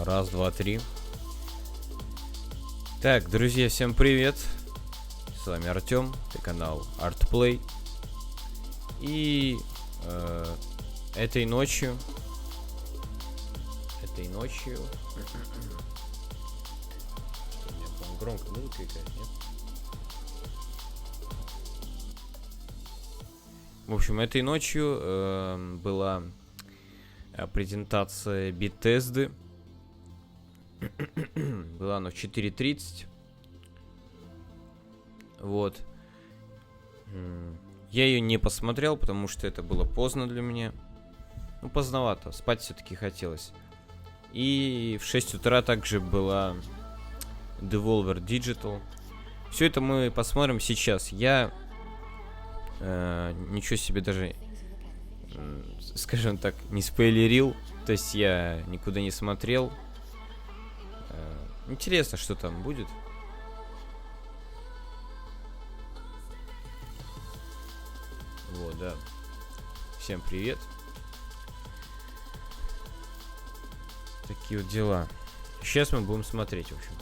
Раз, два, три. Так, друзья, всем привет. С вами Артем, это канал ArtPlay. И этой ночью... У меня, по-моему, громко музыка какая-то, нет? В общем, этой ночью была презентация Bethesda. Была она в 4:30. Вот. Я ее не посмотрел, потому что это было поздно для меня. Ну, поздновато. Спать все-таки хотелось. И в 6 утра также была Devolver Digital. Все это мы посмотрим сейчас. Я ничего себе даже, скажем так, не спойлерил. То есть я никуда не смотрел. Интересно, что там будет. Вот, да. Всем привет. Такие вот дела. Сейчас мы будем смотреть, в общем.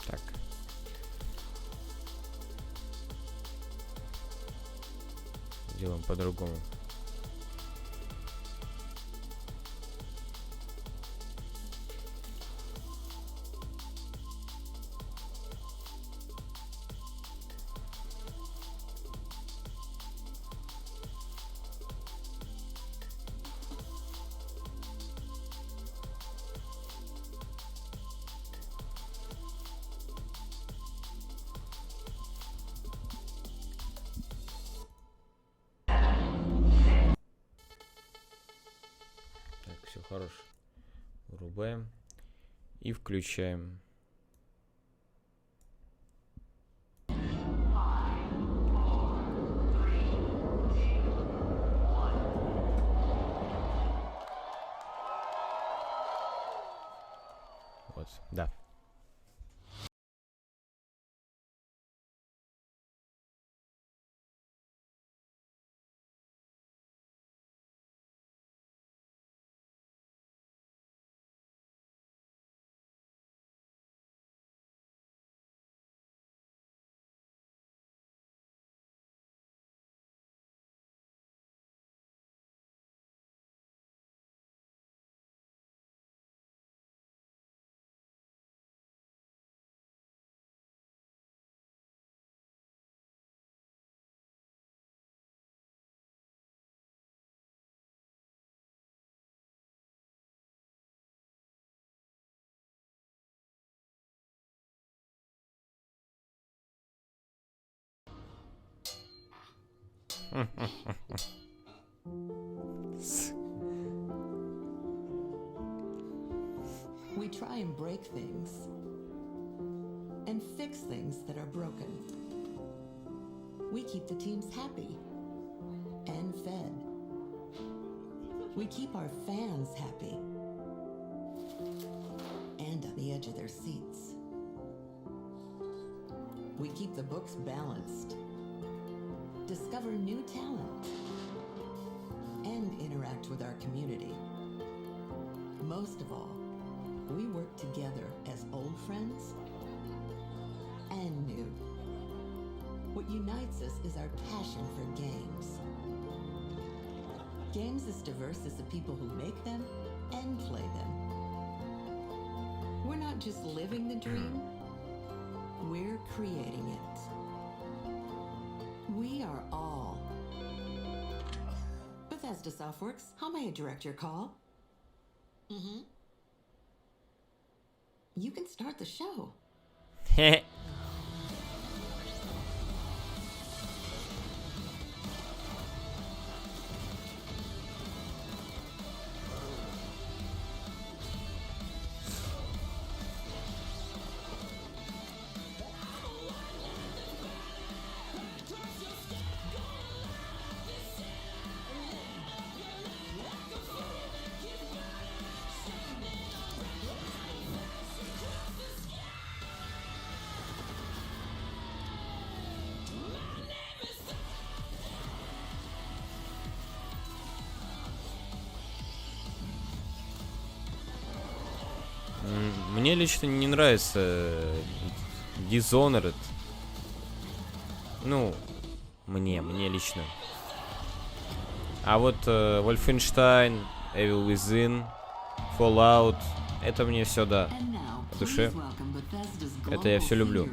Так. Делаем по-другому. Все хорошо. Врубаем и включаем. Вот, да. We try and break things and fix things that are broken. We keep the teams happy and fed. We keep our fans happy and on the edge of their seats. We keep the books balanced, discover new talent, and interact with our community. Most of all, we work together as old friends and new. What unites us is our passion for games. Games as diverse as the people who make them and play them. We're not just living the dream, we're creating it. We are all Bethesda Softworks. How may I direct your call? You can start the show. Хе. Мне лично не нравится Dishonored. Ну, мне лично. А вот Wolfenstein, Evil Within, Fallout, это мне все, да, по душе. Это я все люблю.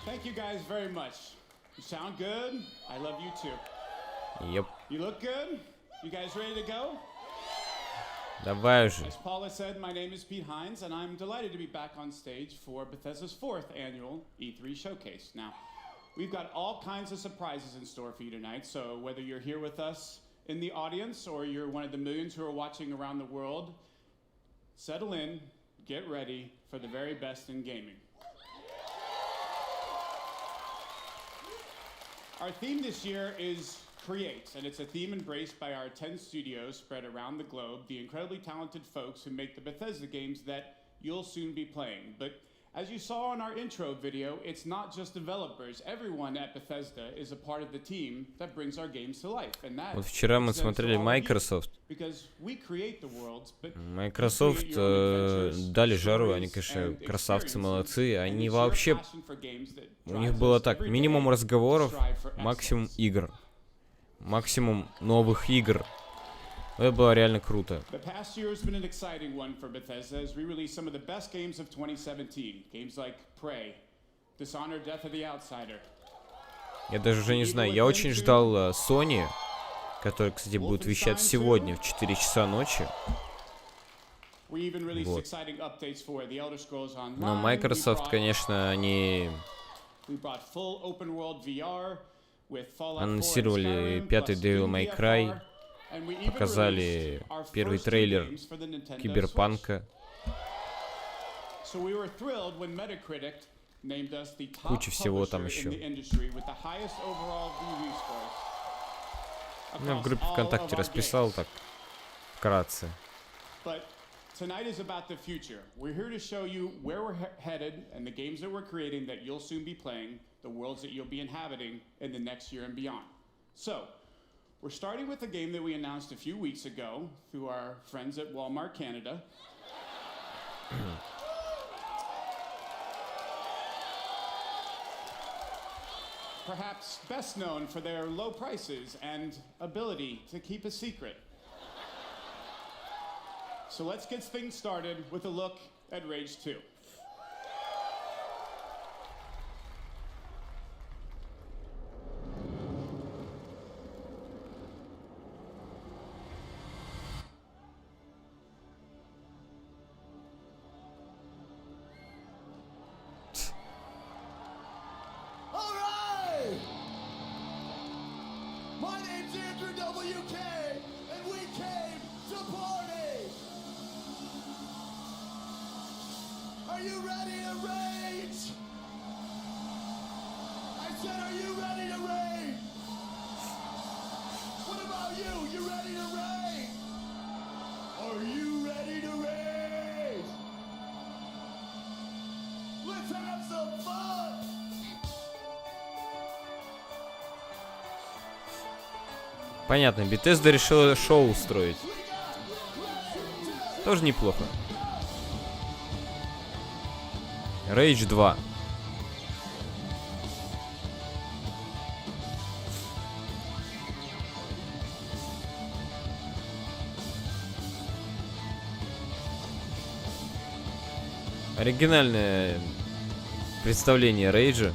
Thank you guys very much. You sound good. I love you too. Yep. You look good. You guys ready to go? Давай уже. As Paula said, my name is Pete Hines, and I'm delighted to be back on stage for Bethesda's 4th annual E3 showcase. Now, we've got all kinds of surprises in store for you tonight, so whether you're here with us in the audience or you're one of the millions who are watching around the world, settle in, get ready for the very best in gaming. Our theme this year is Create, and it's a theme embraced by our 10 studios spread around the globe, the incredibly talented folks who make the Bethesda games that you'll soon be playing. But as you saw in our intro video, it's not just developers. Everyone at Bethesda is a part of the team that brings our games to life. And that Вот вчера мы смотрели Microsoft. Microsoft дали жару, они, конечно, красавцы, молодцы. Они вообще... У них было так, минимум разговоров, максимум игр. Максимум новых игр. Это было реально круто. Я даже уже не знаю. Я очень ждал Sony, который, кстати, будет вещать сегодня в 4 часа ночи. Вот. Но Microsoft, конечно, они анонсировали 5-й Devil May Cry, показали первый трейлер Киберпанка. Куча всего там еще. Я в группе ВКонтакте расписал так вкратце. Tonight is about the future. We're here to show you where we're headed and the games that we're creating that you'll soon be playing, the worlds that you'll be inhabiting in the next year and beyond. So, we're starting with a game that we announced a few weeks ago through our friends at Walmart Canada. Perhaps best known for their low prices and ability to keep a secret. So let's get things started with a look at Rage 2. All right! My name's Andrew WK, and we came to party! Are you ready to rage? I said, are you ready to rage? What about you? You ready to rage? Are you ready to rage? Let's have some fun! Понятно, Bethesda решила шоу устроить. Тоже неплохо. Rage 2. Оригинальное представление Рейджа.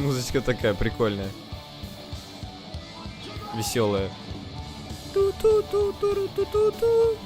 Музычка такая прикольная. Веселая. Ту-ту-ту-ту-ту-ту-ту.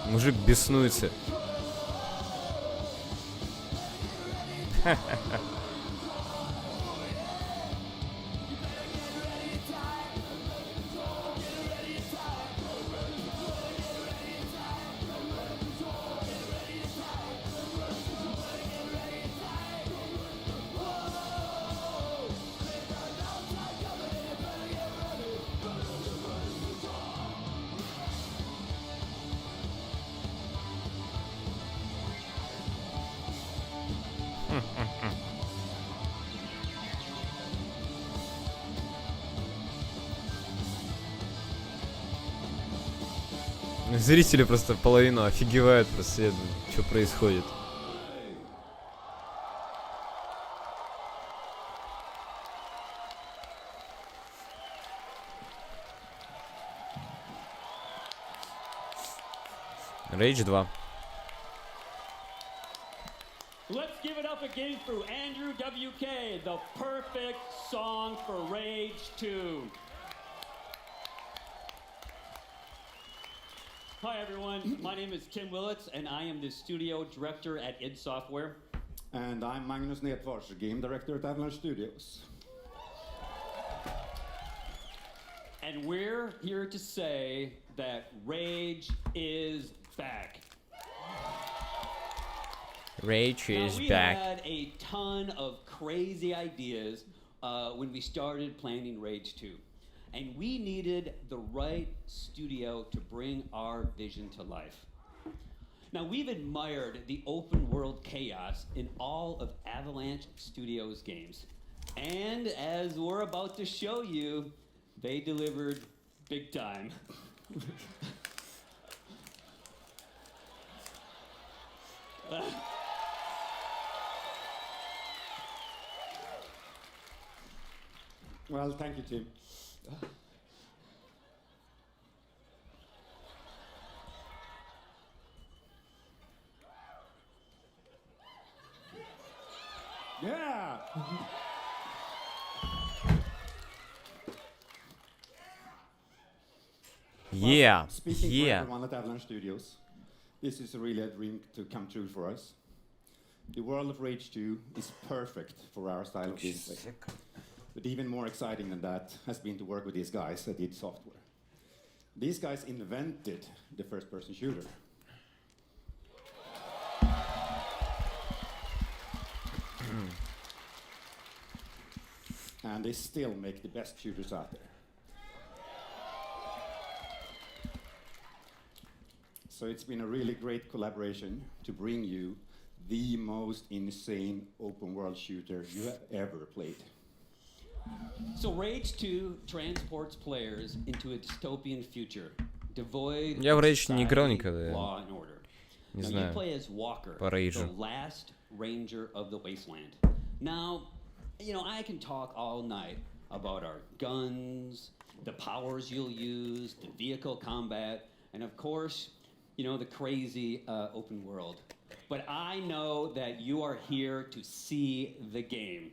Мужик беснуется. Зрители просто половину офигевают просто, что происходит. Rage 2. Let's give it up again for Andrew WK, the perfect song for Rage 2. Hi everyone, my name is Tim Willits and I am the studio director at id Software. And I'm Magnus Nedfors, game director at Avalanche Studios. And we're here to say that Rage is back. Rage is we back. Had a ton of crazy ideas when we started planning Rage 2. And we needed the right studio to bring our vision to life. Now, we've admired the open world chaos in all of Avalanche Studios games. And as we're about to show you, they delivered big time. Well, thank you, Tim. Yeah! Yeah, Speaking for yeah. everyone at Avalanche Studios, this is really a dream to come true for us. The world of Rage 2 is perfect for our style of gameplay. But even more exciting than that has been to work with these guys at id Software. These guys invented the first-person shooter. And they still make the best shooters out there. So it's been a really great collaboration to bring you the most insane open world shooter you have ever played. So Rage 2 transports players into a dystopian future, devoid Я в of Rage не играл society, никогда. law and order. Не Now, you знаю. play as Walker, По Rage. the last ranger of the wasteland. Now, you know, I can talk all night about our guns, the powers you'll use, the vehicle combat, and of course, you know, the crazy open world. But I know that you are here to see the game.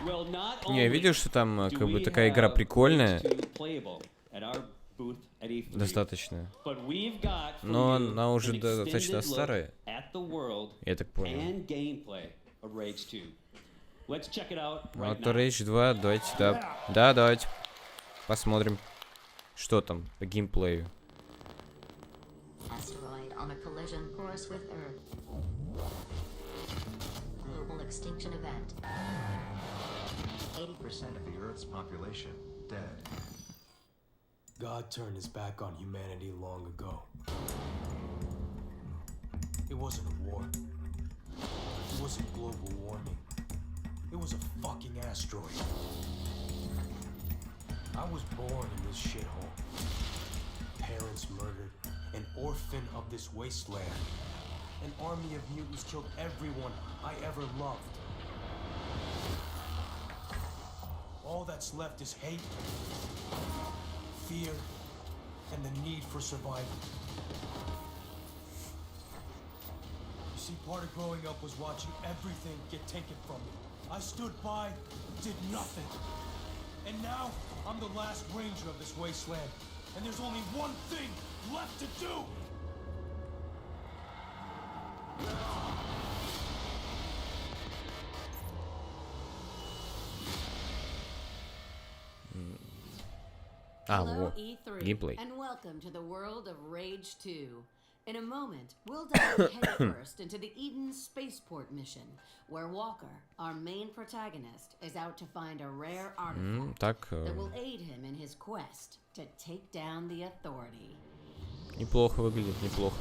Well, not Не, я видел, что там как бы такая игра прикольная. Достаточно. Но она уже достаточно старая. Я так понял. Вот Rage 2, давайте, да. Да, давайте. Посмотрим, что там по геймплею. Asteroid on a collision course with Earth. Global extinction event. 80% of the Earth's population dead. God turned his back on humanity long ago. It wasn't a war. It wasn't global warming. It was a fucking asteroid. I was born in this shithole. Parents murdered. An orphan of this wasteland. An army of mutants killed everyone I ever loved. All that's left is hate, fear, and the need for survival. You see, part of growing up was watching everything get taken from me. I stood by, did nothing. And now, I'm the last ranger of this wasteland. And there's only one thing left to do! Hello, вот. E3, Геймплей. and welcome to the world of Rage 2. In a moment, we'll dive headfirst into the Eden spaceport mission, where Walker, our main protagonist, is out to find a rare artifact that will aid him in his quest to take down the Authority. Неплохо выглядит, неплохо.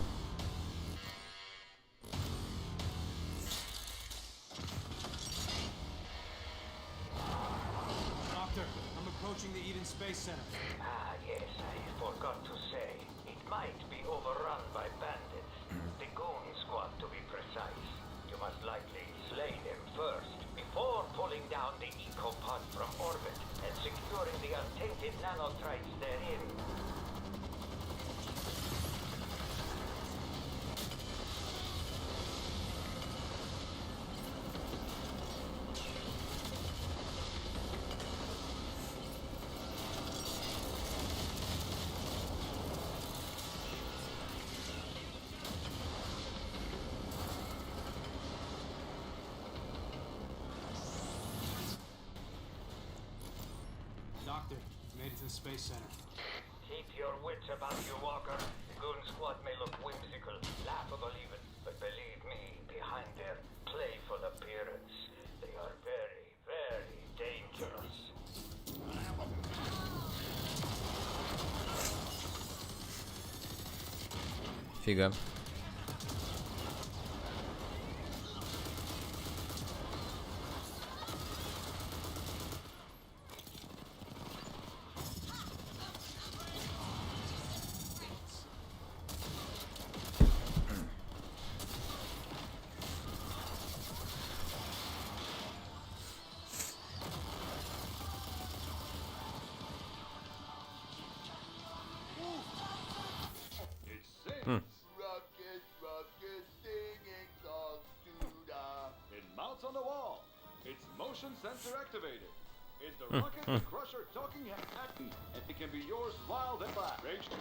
Doctor, I'm approaching the Eden Space Center. Ah, yes, I forgot to say. It might be overrun by bandits. The Goon Squad, to be precise. You must likely slay them first, before pulling down the ecopod from orbit and securing the untainted nanotrites therein. Doctor, made it to the Space Center. Keep your wits about you, Walker. The Goon Squad may look whimsical, laughable even, but believe me, behind their playful appearance, they are very, very dangerous. Фига. Rocket, rocket, singing songs to the... It mounts on the wall. It's motion sensor activated. It's the Rocket the Crusher talking acting, and it can be yours wild and black. Rage 2.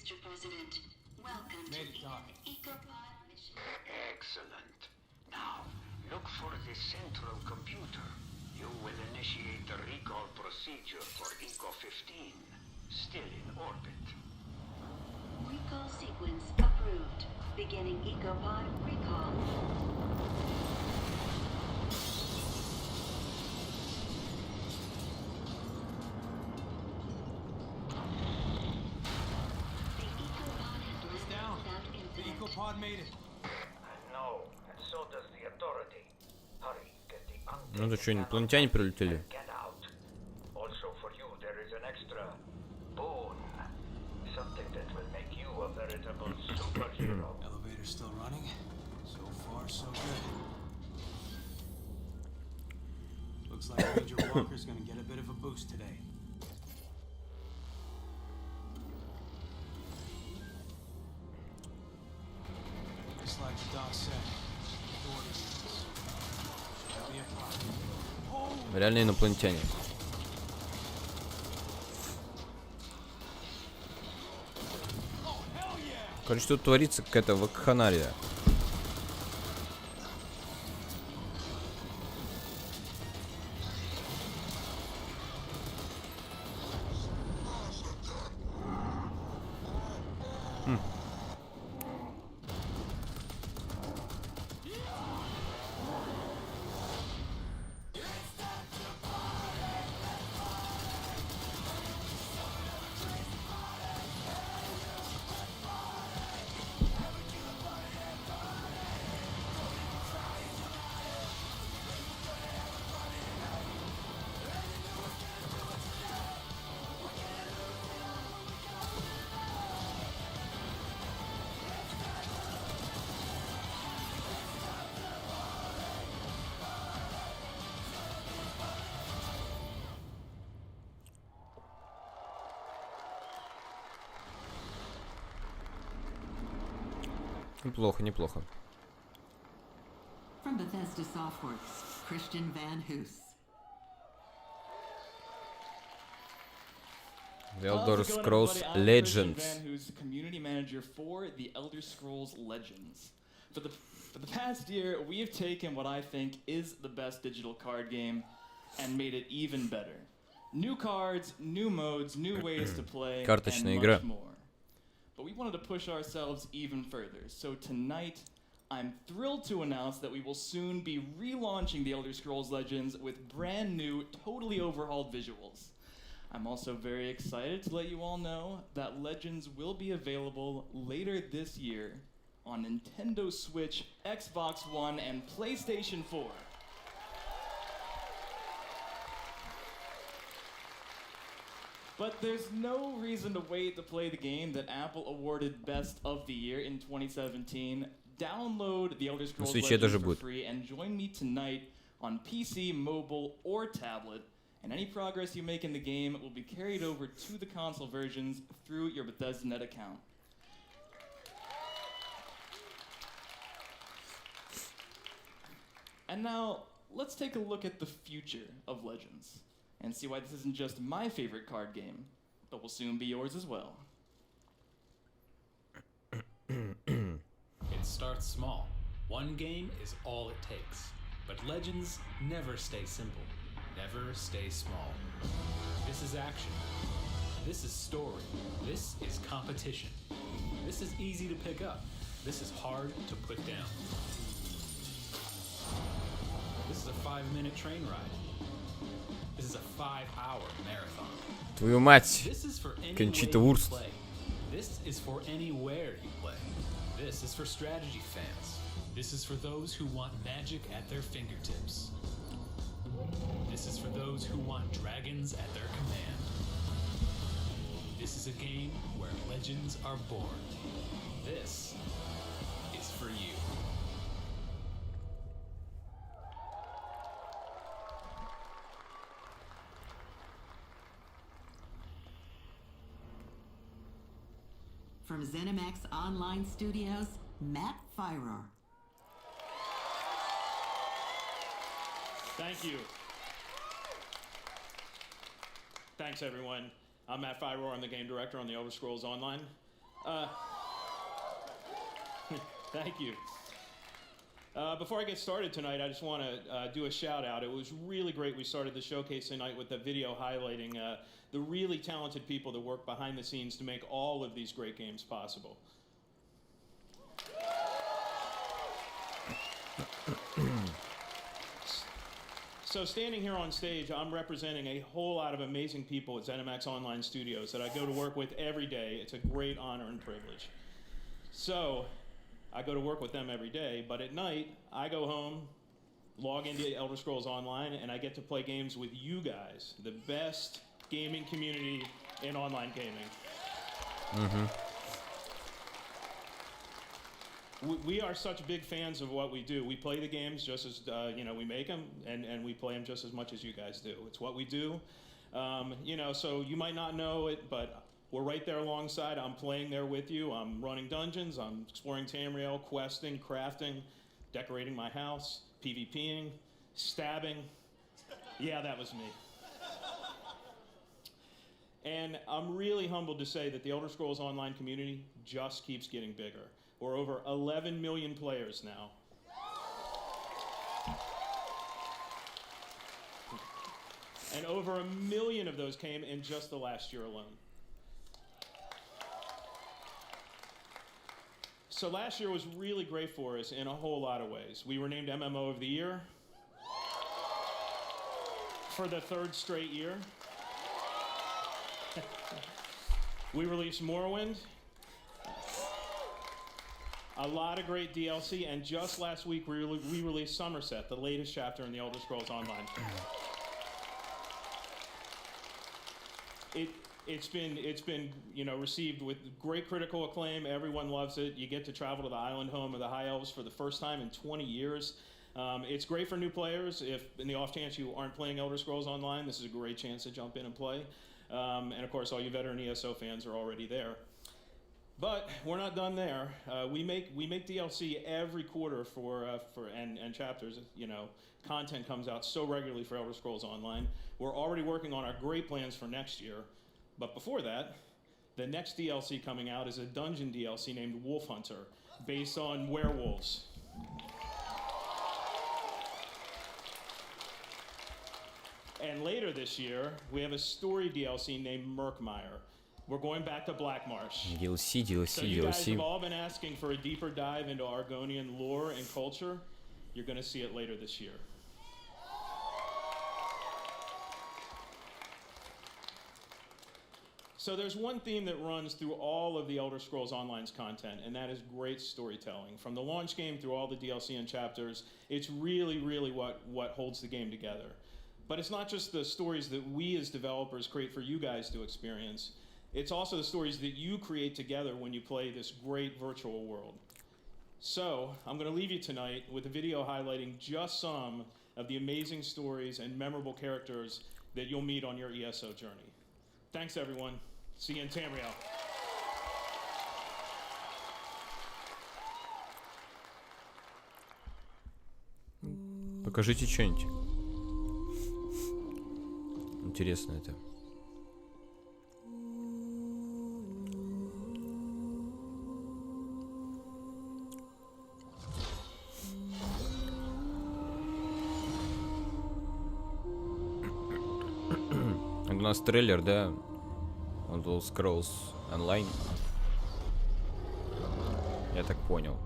Mr. President. Welcome to Made it, Doc. the EcoPod mission. Excellent. Now, look for the central computer. You will initiate the recall procedure for Eco-15, still in orbit. Recall sequence approved. Beginning EcoPod recall. It's down. The EcoPod made it. I know, and so does the authority. Hurry, get the Ну то что, инопланетяне прилетели? get out. Also for you, there is an extra boon. Something that will make you a veritable superhero. Elevator's still running. So far, so good. Looks like Ranger Walker's gonna get a bit of a boost today. Just like the doc said, the order is. Should be a problem. Реально инопланетяне. Короче, тут творится какая-то вакханалия. Неплохо, неплохо. From Bethesda Softworks, Christian Van Hoos. The Elder How's it going, Scrolls everybody? I'm Legends. Christian Van, who's the community manager for the Elder Scrolls Legends. For the past year, we have taken what I think is the best digital card game and made it even better. New cards, new modes, new ways to play, Карточная and игра. much more. But we wanted to push ourselves even further. So tonight, I'm thrilled to announce that we will soon be relaunching the Elder Scrolls Legends with brand new, totally overhauled visuals. I'm also very excited to let you all know that Legends will be available later this year on Nintendo Switch, Xbox One, and PlayStation 4. But there's no reason to wait to play the game that Apple awarded Best of the Year in 2017. Download the Elder Scrolls Switch Legends тоже for будет. free and join me tonight on PC, mobile, or tablet. And any progress you make in the game will be carried over to the console versions through your Bethesda.net account. And now, let's take a look at the future of Legends and see why this isn't just my favorite card game, but will soon be yours as well. It starts small. One game is all it takes. But Legends never stay simple. Never stay small. This is action. This is story. This is competition. This is easy to pick up. This is hard to put down. This is a 5-minute train ride. This is a 5-hour marathon. Твою мать, This is for any Кончита way you Вурст. play. This is for anywhere you play. This is for strategy fans. This is for those who want magic at their fingertips. This is for those who want dragons at their command. This is a game where legends are born. This is for you. From ZeniMax Online Studios, Matt Fyrer. Thank you. Thanks, everyone. I'm Matt Fyrer. I'm the game director on the Elder Scrolls Online. Thank you. Before I get started tonight, I just want to do a shout out. It was really great. We started the showcase tonight with a video highlighting the really talented people that work behind the scenes to make all of these great games possible. So standing here on stage, I'm representing a whole lot of amazing people at ZeniMax Online Studios that I go to work with every day. It's a great honor and privilege. So I go to work with them every day, but at night, I go home, log into Elder Scrolls Online, and I get to play games with you guys, the best gaming community in online gaming. Mm-hmm. We are such big fans of what we do. We play the games just as, we make them, and we play them just as much as you guys do. It's what we do. So you might not know it, but we're right there alongside. I'm playing there with you. I'm running dungeons. I'm exploring Tamriel, questing, crafting, decorating my house, PvPing, stabbing. Yeah, that was me. And I'm really humbled to say that the Elder Scrolls Online community just keeps getting bigger. We're over 11 million players now. And over 1 million of those came in just the last year alone. So last year was really great for us in a whole lot of ways. We were named MMO of the Year for the 3rd straight year. We released Morrowind. A lot of great DLC, and just last week we released Somerset, the latest chapter in the Elder Scrolls Online. It's been received with great critical acclaim. Everyone loves it. You get to travel to the island home of the High Elves for the first time in 20 years. It's great for new players. If in the off chance you aren't playing Elder Scrolls Online, this is a great chance to jump in and play. And of course, all you veteran ESO fans are already there. But we're not done there. We make DLC every quarter and chapters. Content comes out so regularly for Elder Scrolls Online. We're already working on our great plans for next year. But before that, the next DLC coming out is a dungeon DLC named Wolf Hunter, based on werewolves. And later this year, we have a story DLC named Murkmire. We're going back to Blackmarsh. DLC. So you guys have all been asking for a deeper dive into Argonian lore and culture. You're going to see it later this year. So there's one theme that runs through all of the Elder Scrolls Online's content, and that is great storytelling. From the launch game through all the DLC and chapters, it's really, really what holds the game together. But it's not just the stories that we as developers create for you guys to experience. It's also the stories that you create together when you play this great virtual world. So I'm going to leave you tonight with a video highlighting just some of the amazing stories and memorable characters that you'll meet on your ESO journey. Thanks, everyone. See you in Tamriel. Покажите что-нибудь. Интересно это. У нас трейлер, да? Elder Scrolls Online. Я так понял.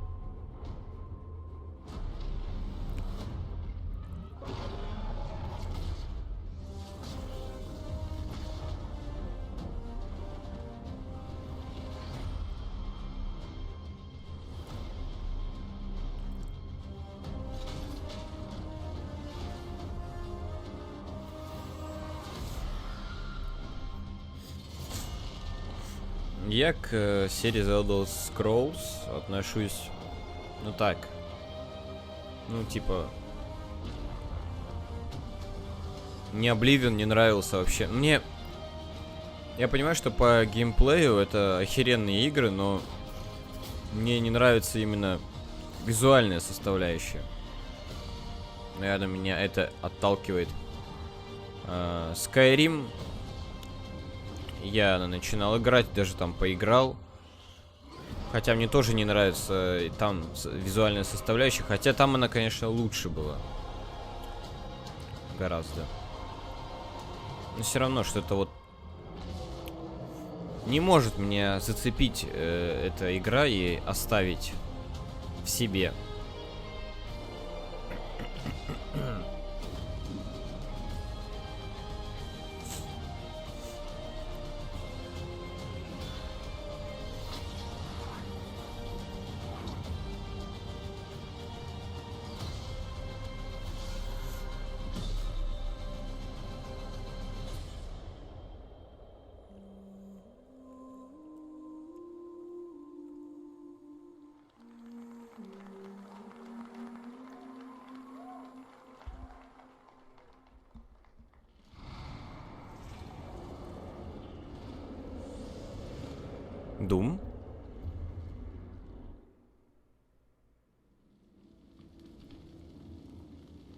Я к серии The Elder Scrolls отношусь, ну так, ну типа, мне Oblivion не нравился вообще. Я понимаю, что по геймплею это охеренные игры, но мне не нравится именно визуальная составляющая. Наверное, меня это отталкивает. Skyrim. Я начинал играть, даже там поиграл. Хотя мне тоже не нравится там визуальная составляющая. Хотя там она, конечно, лучше была. Гораздо. Но все равно что-то вот не может меня зацепить эта игра и оставить в себе. Doom?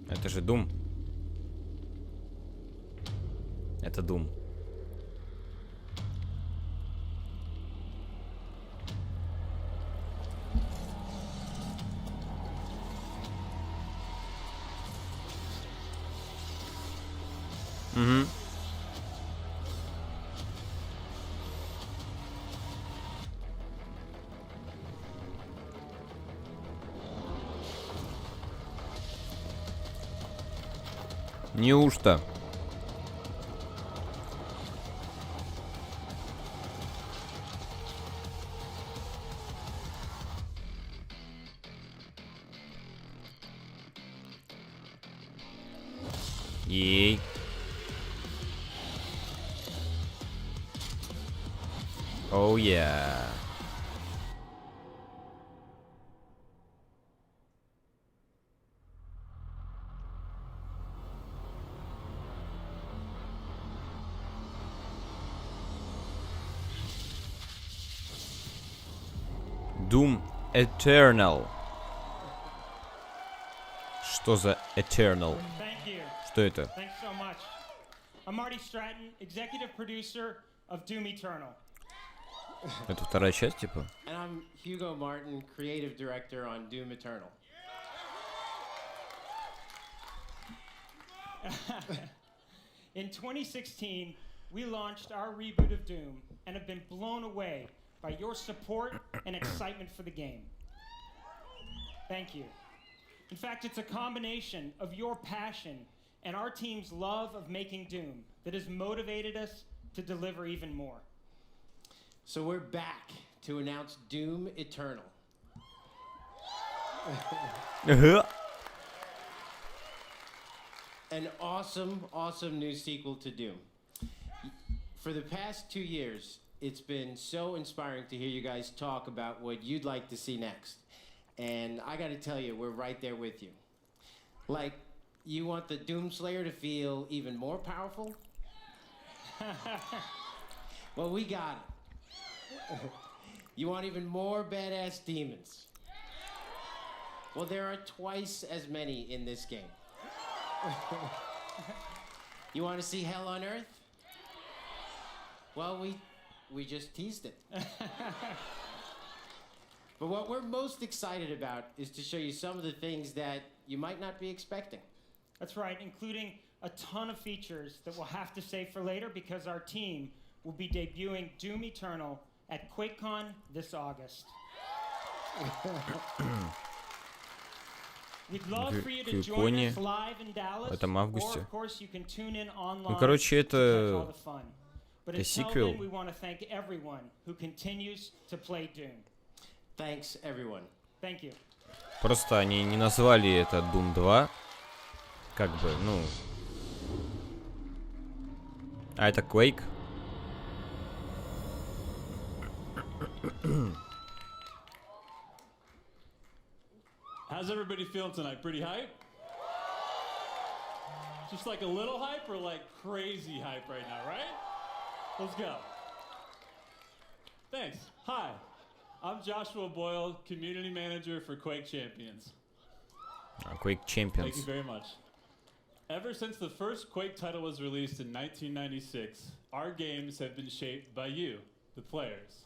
Это же Doom. Это Doom. Угу. Неужто? Ей. Оу, я. Doom Eternal. Что за Eternal? Что это? Thanks so much. I'm Marty Stratton, executive producer of Doom Eternal. Это вторая часть, типа? And I'm Hugo Martin, creative director on Doom Eternal. In 2016, we launched our reboot of Doom and have been blown away by your support and excitement for the game. Thank you. In fact, it's a combination of your passion and our team's love of making Doom that has motivated us to deliver even more. So we're back to announce Doom Eternal. An awesome, awesome new sequel to Doom. For the past 2 years, it's been so inspiring to hear you guys talk about what you'd like to see next. And I gotta tell you, we're right there with you. Like, you want the Doomslayer to feel even more powerful? Well, we got it. You want even more badass demons? Well, there are twice as many in this game. You want to see hell on earth? Well, we just teased it. But what we're most excited about is to show you some of the things that you might not be expecting. That's right, including a ton of features that we'll have to save for later because our team will be debuting Doom Eternal at QuakeCon this August. We'd love for you to join us live in Dallas, в этом августе. or of course you can tune in online Ну, короче, to catch all это the fun. But until then, we want to thank everyone who continues to play Doom. Thanks, everyone. Thank you. Просто они не назвали это Doom 2. Как бы, ну... А это Quake. How's everybody feeling tonight? Pretty hype? Just like a little hype or like crazy hype right now, right? Let's go. Thanks. Hi, I'm Joshua Boyle, community manager for Quake Champions. Quake Champions. Thank you very much. Ever since the first Quake title was released in 1996, our games have been shaped by you, the players.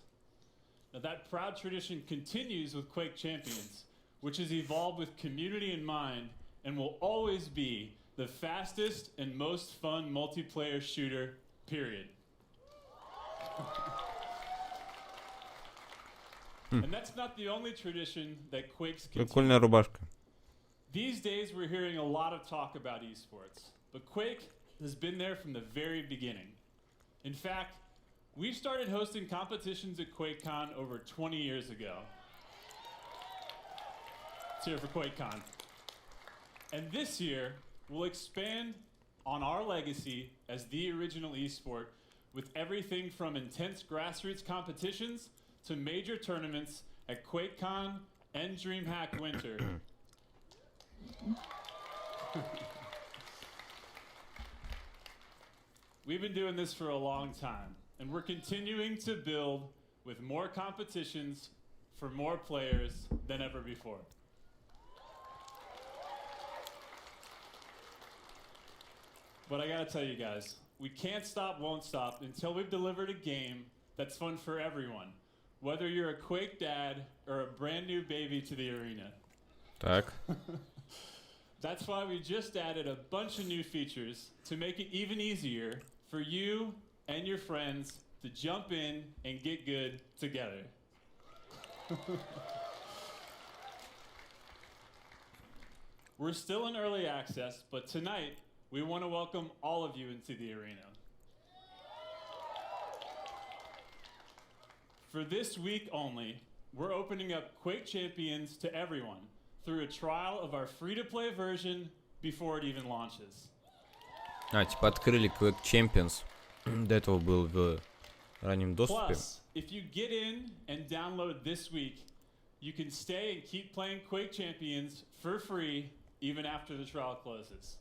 Now, that proud tradition continues with Quake Champions, which has evolved with community in mind and will always be the fastest and most fun multiplayer shooter, period. And that's not the only tradition that Quakes Прикольная рубашка. These days we're hearing a lot of talk about esports, but Quake has been there from the very beginning. In fact, we started hosting competitions at QuakeCon over 20 years ago. Let's hear it for QuakeCon. And this year, we'll expand on our legacy as the original esport with everything from intense grassroots competitions to major tournaments at QuakeCon and DreamHack Winter. We've been doing this for a long time, and we're continuing to build with more competitions for more players than ever before. But I gotta tell you guys, we can't stop, won't stop until we've delivered a game that's fun for everyone, whether you're a Quake dad or a brand new baby to the arena. Так. That's why we just added a bunch of new features to make it even easier for you and your friends to jump in and get good together. We're still in early access, but tonight we want to welcome all of you into the arena. For this week only, we're opening up Quake Champions to everyone through a trial of our free-to-play version before it even launches. Типа открыли Quake Champions. До этого был в раннем доступе. Plus, if you get in and download this week, you can stay and keep playing Quake Champions for free even after the trial closes.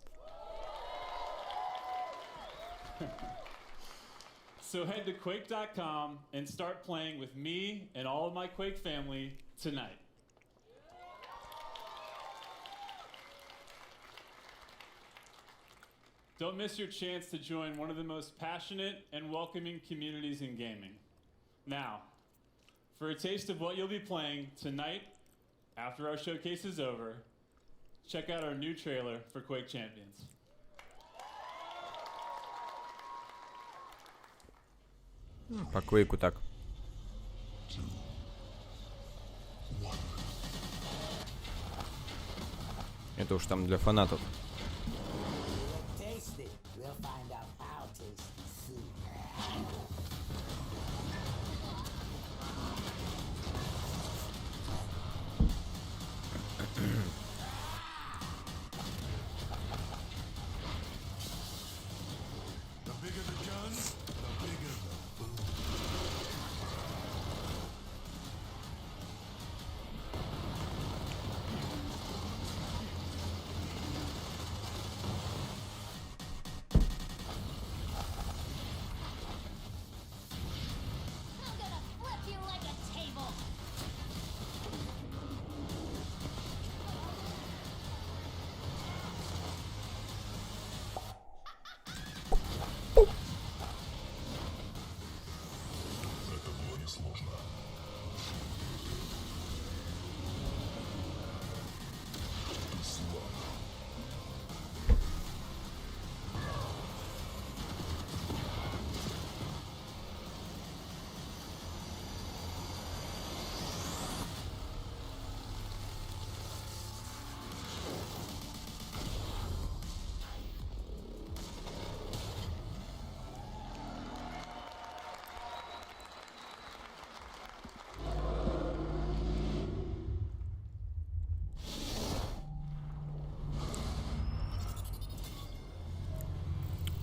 So head to Quake.com and start playing with me and all of my Quake family tonight. Don't miss your chance to join one of the most passionate and welcoming communities in gaming. Now, for a taste of what you'll be playing tonight, after our showcase is over, check out our new trailer for Quake Champions. По Quake'у так. Это уж там для фанатов.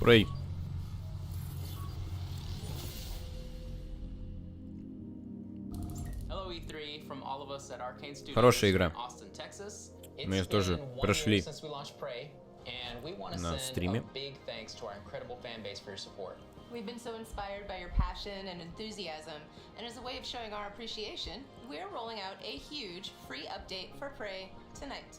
Prey. Hello E3 from all of us at Arcane Studios Хорошая игра. in Austin, Texas. Мы ее тоже прошли since we launched Prey, and we want to на send стриме. a big thanks to our incredible fan base for your support. We've been so inspired by your passion and enthusiasm, and as a way of showing our appreciation, we're rolling out a huge free update for Prey tonight.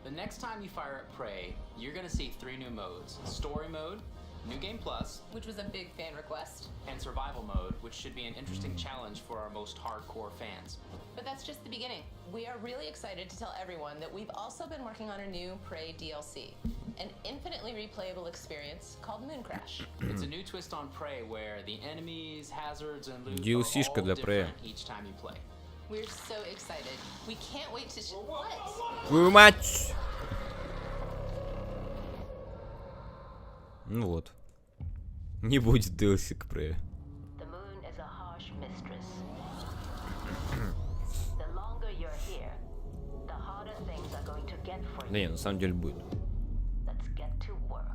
The next time you fire up Prey, you're going to see 3 new modes: Story Mode, New Game Plus, which was a big fan request. and Survival Mode, which should be an interesting challenge for our most hardcore fans. But that's just the beginning. We are really excited to tell everyone that we've also been working on a new Prey DLC, an infinitely replayable experience called Moon Crash. It's a new twist on Prey where the enemies, hazards, and loot are DLC-шка all для Prey. different each time you play. We're so excited. We can't wait to what? Твою мать! Ну вот. Не будет DLC к Prey. The moon is a harsh mistress. The longer you're here, the harder things are going to get for Да you. не, на самом деле будет. Let's get to work.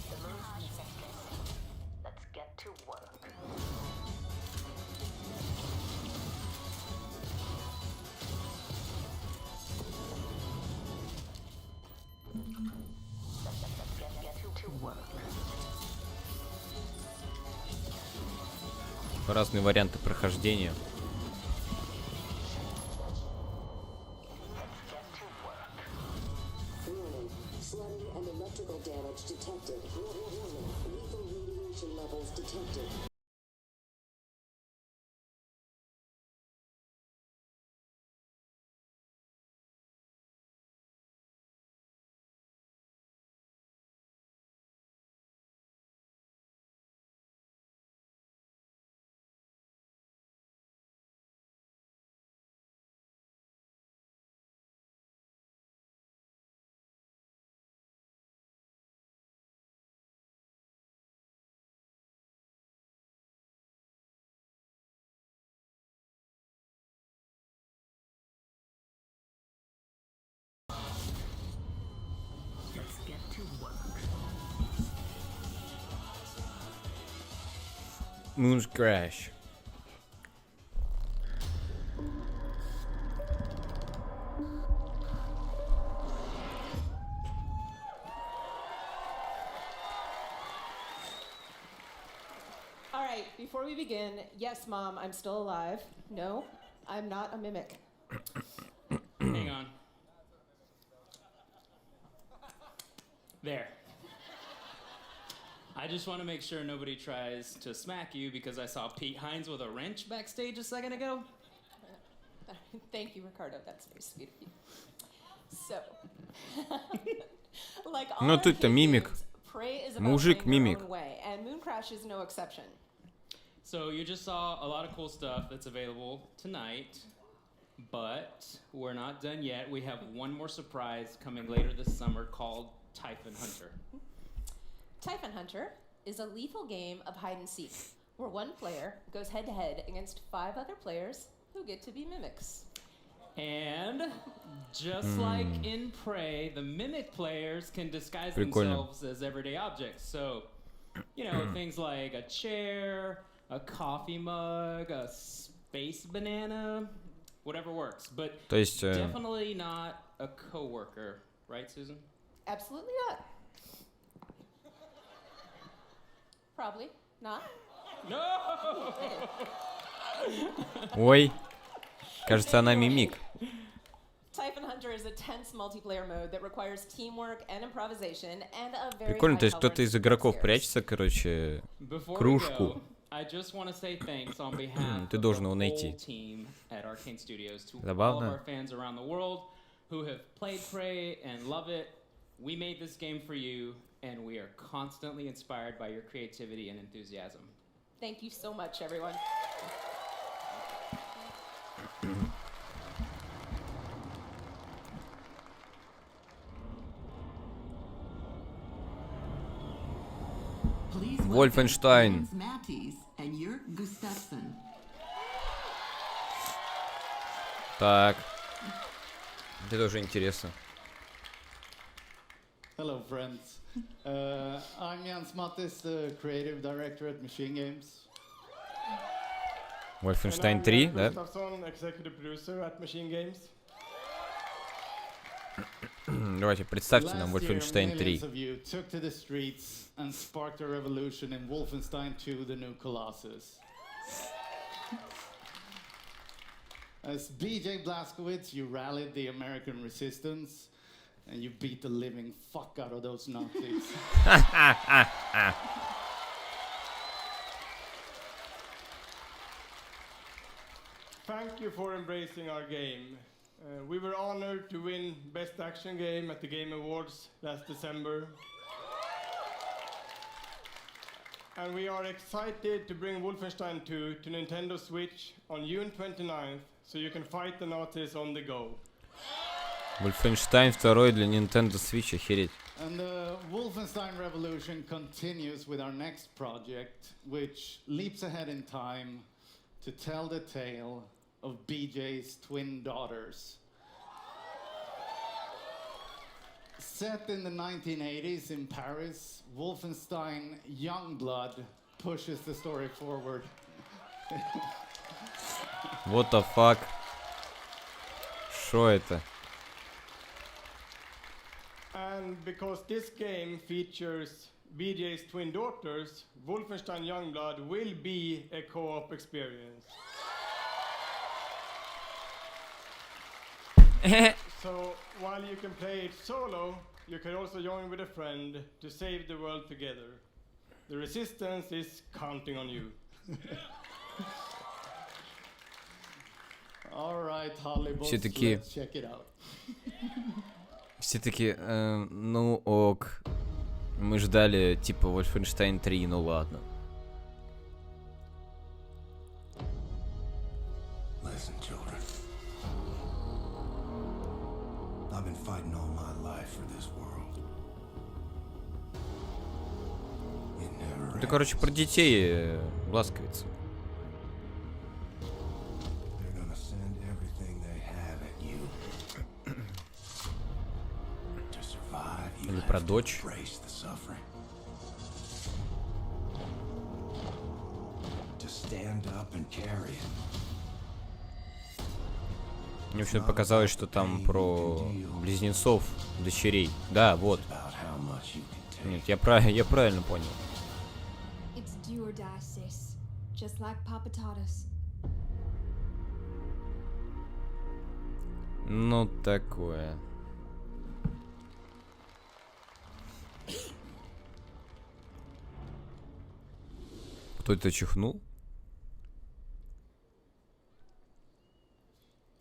The moon harsh mistress. Let's get to work. Get to work. Разные варианты прохождения. Warning. Flooding and electrical damage detected. Warning. Lethal radiation levels detected. Let's get to work. Moon Crash. All right, before we begin, yes, Mom, I'm still alive. No, I'm not a mimic. Hang on. There. I just want to make sure nobody tries to smack you because I saw Pete Hines with a wrench backstage a second ago. Thank you, Ricardo. That's very sweet of you. So, like all Ну our ты-то hit мимик. games, Prey is about Мужик playing your мимик. own way, and Moon Crash is no exception. So you just saw a lot of cool stuff that's available tonight, but we're not done yet. We have one more surprise coming later this summer called Typhon Hunter. Typhon Hunter is a lethal game of hide and seek, where one player goes head to head against 5 other players who get to be mimics. And just like in Prey, the mimic players can disguise Прикольно. themselves as everyday objects. So, you know, things like a chair, a coffee mug, a space banana, whatever works. But То есть, definitely not a coworker, right, Susan? Absolutely not. Probably not. No! Ой, кажется, она мимик. Typhon Hunter is a tense multiplayer mode that requires teamwork and improvisation and a very Прикольно, то есть high кто-то из tolerance игроков for прячется, короче, Before we кружку. go, I just want to say thanks on behalf Ты of должен the его whole найти. team at Arcane Studios to all of Забавно. our fans around the world who have played Prey and love it. We made this game for you, and we are constantly inspired by your creativity and enthusiasm. Thank you so much, everyone. Please Wolfenstein. welcome Jens Mattis and Jörg Gustafsson. Так. Это тоже интересно. Hello, friends. I'm Jens Mattis, the creative director at Machine Games. Wolfenstein 3, да? Gustafsson, executive producer at Machine Games. Давайте, представьте нам Last year, Wolfenstein 3. millions of you took to the streets and sparked a revolution in Wolfenstein 2: The New Colossus. As BJ Blazkowicz, you rallied the American resistance, and you beat the living fuck out of those Nazis. Thank you for embracing our game. We were honored to win Best Action Game at the Game Awards last December. And we are excited to bring Wolfenstein 2 to Nintendo Switch on June 29th, so you can fight the Nazis on the go. Wolfenstein 2 для Nintendo Switch, охереть. And the Wolfenstein revolution continues with our next project, which leaps ahead in time to tell the tale of BJ's twin daughters. Set in the 1980s in Paris, Wolfenstein Youngblood pushes the story forward. What the fuck? Шо это? And because this game features BJ's twin daughters, Wolfenstein Youngblood will be a co-op experience. So while you can play it solo, you can also join with a friend to save the world together. The resistance is counting on you. All right, Hollywood, Все-таки... let's check it out. Все-таки, ну ок. Мы ждали типа Wolfenstein 3, ну ладно. Listen, children. I've been fighting all my life for this world. It never Это, короче, про детей Блазковиц. They're gonna send everything they have at you. To survive, you Или про have to дочь. embrace the suffering. To stand up and carry it. Мне вообще показалось, что там про близнецов, дочерей. Да, вот. Нет, я правильно понял. It's do or die, sis. Just like Papa taught us. Ну, такое. Кто-то чихнул?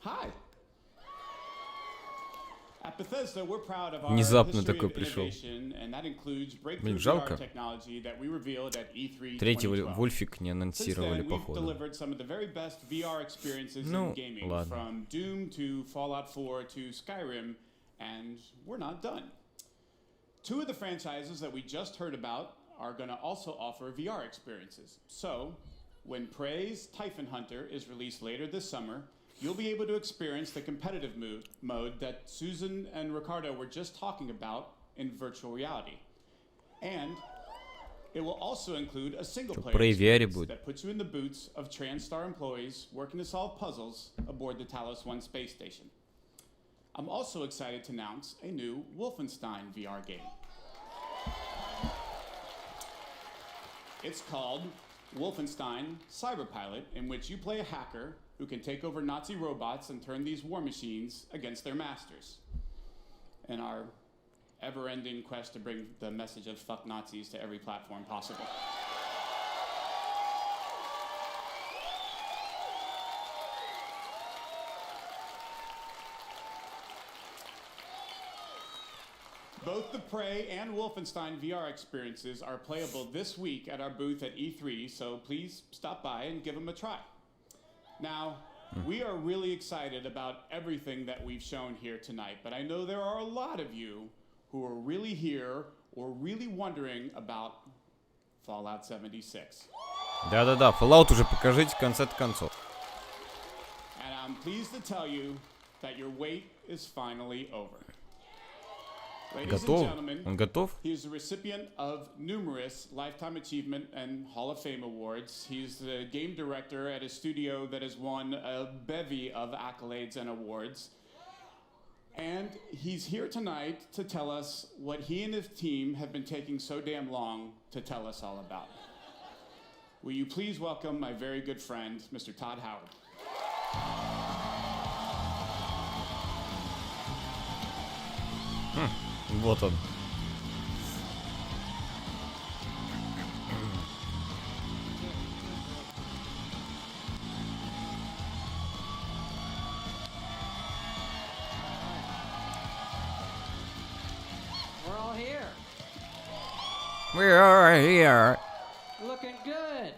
Hi. At Bethesda, we're proud of our Внезапно history такой of пришел. innovation, and that includes breakthrough Блин, VR жалко. technology that we revealed at E3 Tретий 2012. Вольфик не Since анонсировали, then, we've походу. delivered some of the very best VR experiences Ну, in gaming, ладно. from Doom to Fallout 4 to Skyrim, and we're not done. Two of the franchises that we just heard about are going to also offer VR experiences. So, when Prey's Typhon Hunter is released later this summer, you'll be able to experience the competitive mode that Susan and Ricardo were just talking about in virtual reality. And it will also include a single-player Prey VR experience будет. that puts you in the boots of TranStar employees working to solve puzzles aboard the Talos 1 space station. I'm also excited to announce a new Wolfenstein VR game. It's called Wolfenstein Cyberpilot, in which you play a hacker who can take over Nazi robots and turn these war machines against their masters. In our ever-ending quest to bring the message of fuck Nazis to every platform possible. Both the Prey and Wolfenstein VR experiences are playable this week at our booth at E3, so please stop by and give them a try. Now, we are really excited about everything that we've shown here tonight, but I know there are a lot of you who are really here or really wondering about Fallout 76. Да-да-да, Fallout уже покажите в конце концов. And I'm pleased to tell you that your wait is finally over. Ladies and Готов? gentlemen, Он готов? he is the recipient of numerous Lifetime Achievement and Hall of Fame awards. He's the game director at a studio that has won a bevy of accolades and awards. And he's here tonight to tell us what he and his team have been taking so damn long to tell us all about. Will you please welcome my very good friend, Mr. Todd Howard. Вот он. We're all here. We are here. Looking good.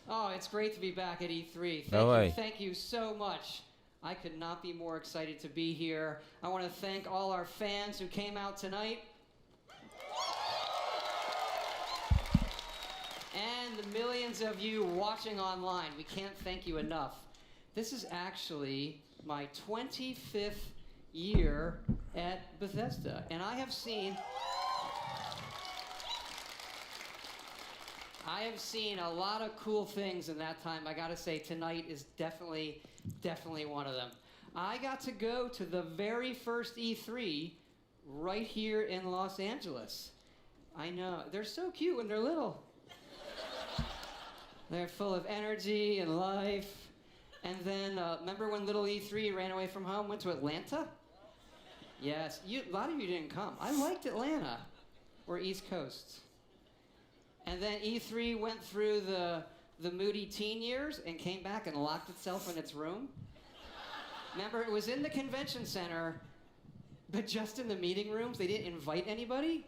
Oh, it's great to be back at E3. Давай. Thank you so much. I could not be more excited to be here. I want to thank all our fans who came out tonight. And the millions of you watching online. We can't thank you enough. This is actually my 25th year at Bethesda, and I have seen a lot of cool things in that time. I gotta say, tonight is definitely one of them. I got to go to the very first E3 right here in Los Angeles. I know, they're so cute when they're little. They're full of energy and life. And then, remember when little E3 ran away from home, went to Atlanta? Yes, a lot of you didn't come. I liked Atlanta. We're East Coast. And then E3 went through the moody teen years and came back and locked itself in its room. Remember, it was in the convention center, but just in the meeting rooms. They didn't invite anybody.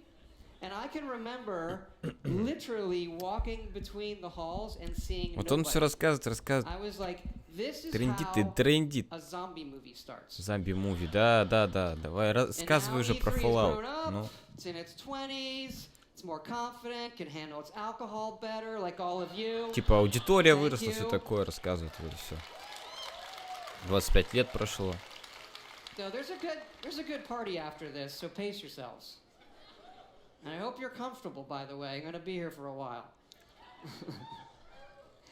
And I can remember literally walking between the halls and seeing Вот он все рассказывает. I was like, this is Трендит. how a zombie movie starts. Зомби-муви, да. Давай, рассказывай уже про Fallout. Ну. It's in its 20s. It's more confident, can handle its alcohol better, like all of you. Типа аудитория выросла, все такое рассказывает, вроде все. 25 лет прошло. So there's a good party after this, so pace yourselves. And I hope you're comfortable, by the way. I'm going to be here for a while.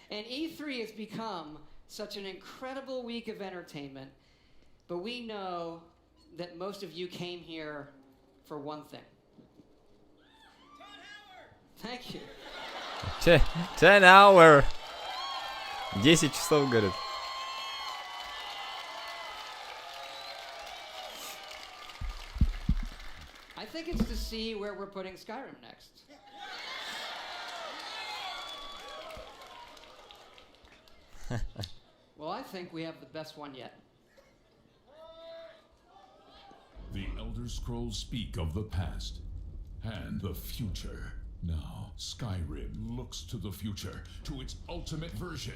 And E3 has become such an incredible week of entertainment, but we know that most of you came here for one thing. Thank you. 10 hour. 10 часов, говорит. I think it's to see where we're putting Skyrim next. Well, I think we have the best one yet. The Elder Scrolls speak of the past and the future. Now, Skyrim looks to the future, to its ultimate version.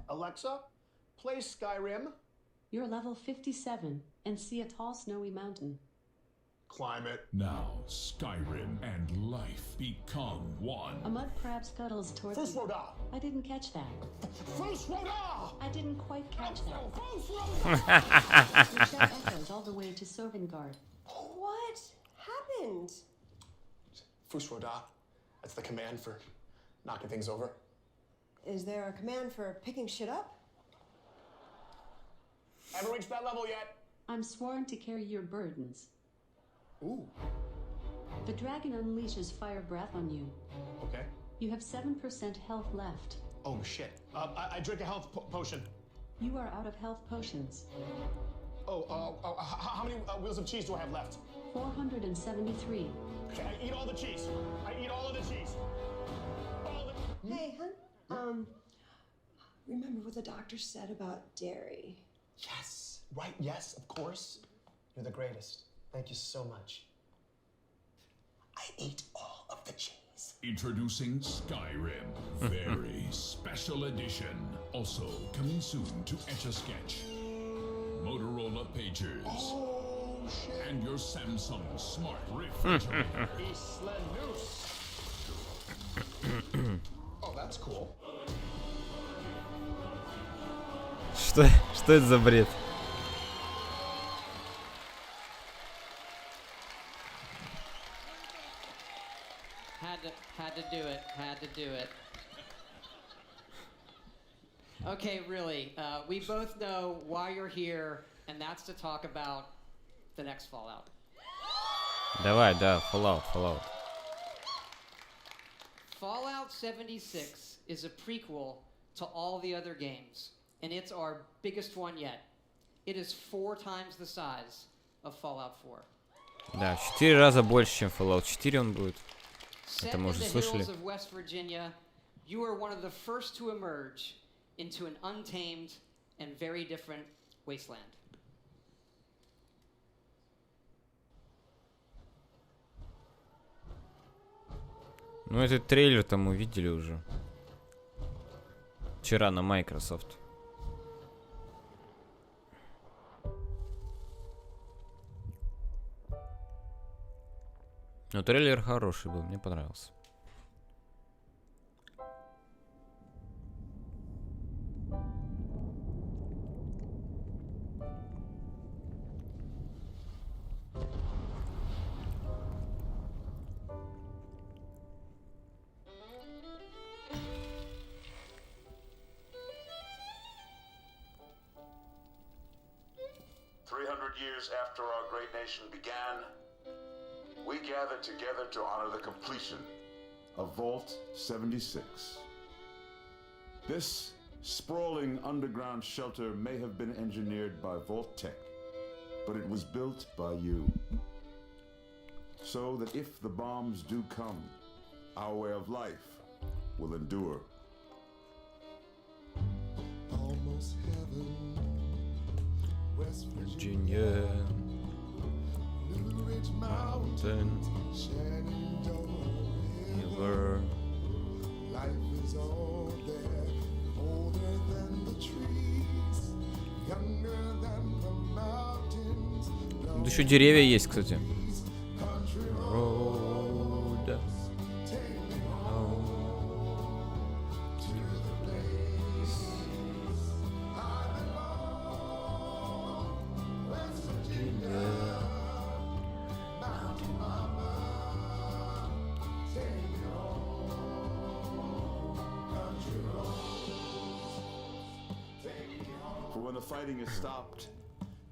Alexa, play Skyrim. You're level 57 and see a tall snowy mountain. Climb it. Now, Skyrim and life become one. A mud crab scuttles towards First you. Roda! I didn't catch that. First Roda! I didn't quite catch that. First Your shout echoes all the way to Sovngarde. What happened? First Roda. That's the command for knocking things over. Is there a command for picking shit up? Haven't reached that level yet. I'm sworn to carry your burdens. Ooh. The dragon unleashes fire breath on you. Okay. You have 7% health left. Oh shit. I drink a health potion. You are out of health potions. How many wheels of cheese do I have left? 473. Okay, I eat all the cheese. I eat all of the cheese. Hey, hun. Remember what the doctor said about dairy? Yes. Right, yes, of course. You're the greatest. Thank you so much. I ate all of the cheese. Introducing Skyrim, very special edition. Also coming soon to Etch-a-Sketch, Motorola Pagers, and your Samsung Smart Refrigerator. Oh, that's cool. Что это за бред? Had to do it. Okay, really, we both know why you're here, and that's to talk about the next Fallout. Давай, да, Fallout. Fallout Fallout 76 is a prequel to all the other games, and it's our biggest one yet. It is 4 times the size of Fallout 4. Да, в 4 раза больше, чем Fallout 4 он будет. Set Это in мы уже the слышали. hills of West Virginia, you are one of the first to emerge into an untamed and very different wasteland. Ну, этот трейлер-то мы видели уже. Вчера на Microsoft. Но трейлер хороший был, мне понравился. Years after our great nation began, we gathered together to honor the completion of Vault 76. This sprawling underground shelter may have been engineered by Vault Tech, but it was built by you. So that if the bombs do come, our way of life will endure. Almost heaven. West Virginia, Blue Ridge Mountain, River. Life is all there, older than the trees, younger than the mountains. Тут еще деревья есть, кстати. When the fighting is stopped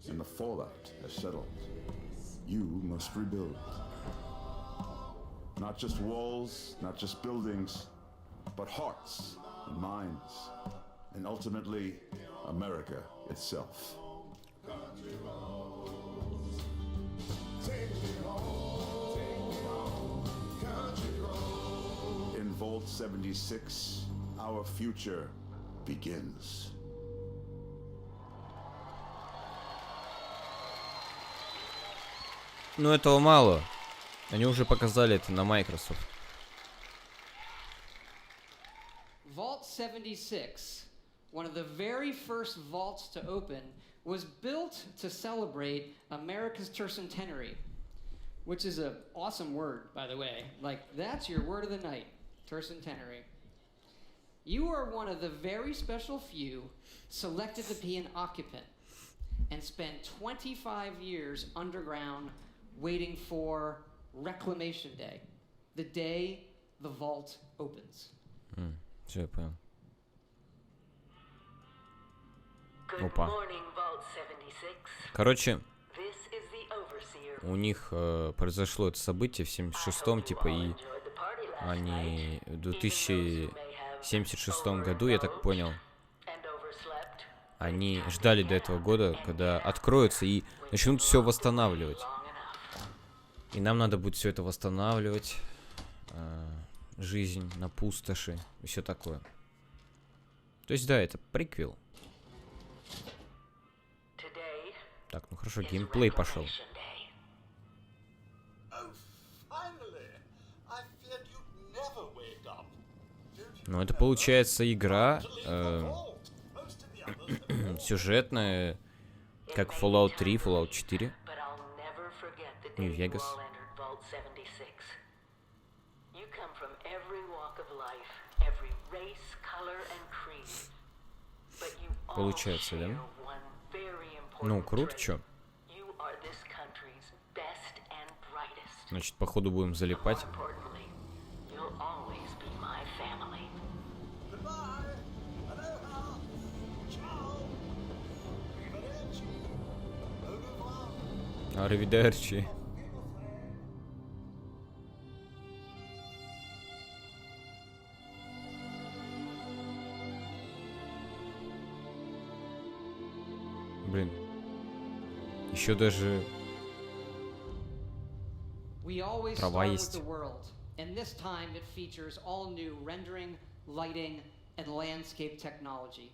and the fallout has settled, you must rebuild. Not just walls, not just buildings, but hearts and minds, and ultimately, America itself. In Vault 76, our future begins. Ну, этого мало. Они уже показали это на Microsoft. Vault 76, one of the very first vaults to open, was built to celebrate America's tercentenary, which is an awesome word, by the way. Like, that's your word of the night, tercentenary. You are one of the very special few selected to be an occupant and spend 25 years underground waiting for Reclamation Day, the day the vault opens. Все, я понял. Good Опа. morning, Vault 76. Короче, This is the overseer. у них произошло это событие в 76-м, типа, и они в 2076 году, я так понял, они ждали до этого года, когда откроются и начнут все восстанавливать. И нам надо будет все это восстанавливать, жизнь на пустоши и все такое. То есть, да, это приквел. Так, ну хорошо, геймплей пошел. Ну, это получается игра сюжетная, как Fallout 3, Fallout 4. Нью-Вегас. Получается, да? Ну, круто, чё? Значит, походу будем залипать. Аривидерчи. Блин. Еще даже We always трава start with есть. the world, and this time it features all new rendering, lighting, and landscape technology.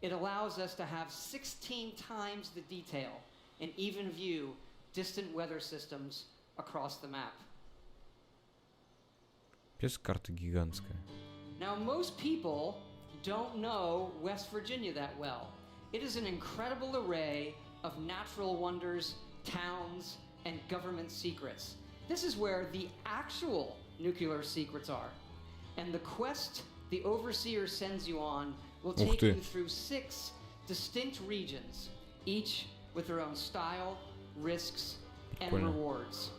It allows us to have 16 times the detail and even view distant weather systems across the map. Пес, карта гигантская. Now, most people don't know West Virginia that well. It is an incredible array of natural wonders, towns, and government secrets. This is where the actual nuclear secrets are. And the quest the Overseer sends you on will take you through 6 distinct regions, each with their own style, risks, and rewards.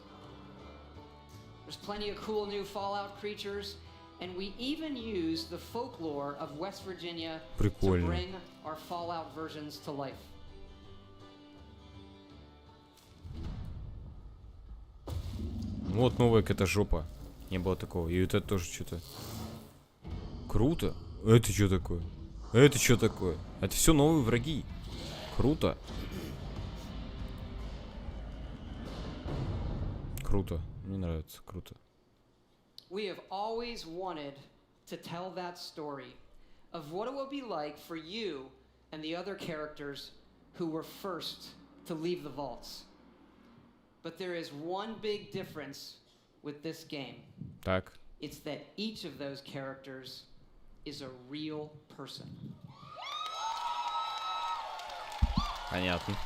There's plenty of cool new Fallout creatures, and we even use the folklore of West Virginia to bring our Fallout versions to life. Вот новая какая-то жопа. Не было такого. И это тоже что-то. Круто. Это что такое? Это что такое? Это все новые враги. Круто. Круто. Мне нравится. Круто. We have always wanted to tell that story of what it will be like for you and the other characters who were first to leave the vaults. But there is one big difference with this game. Так. It's that each of those characters is a real person. Понятно.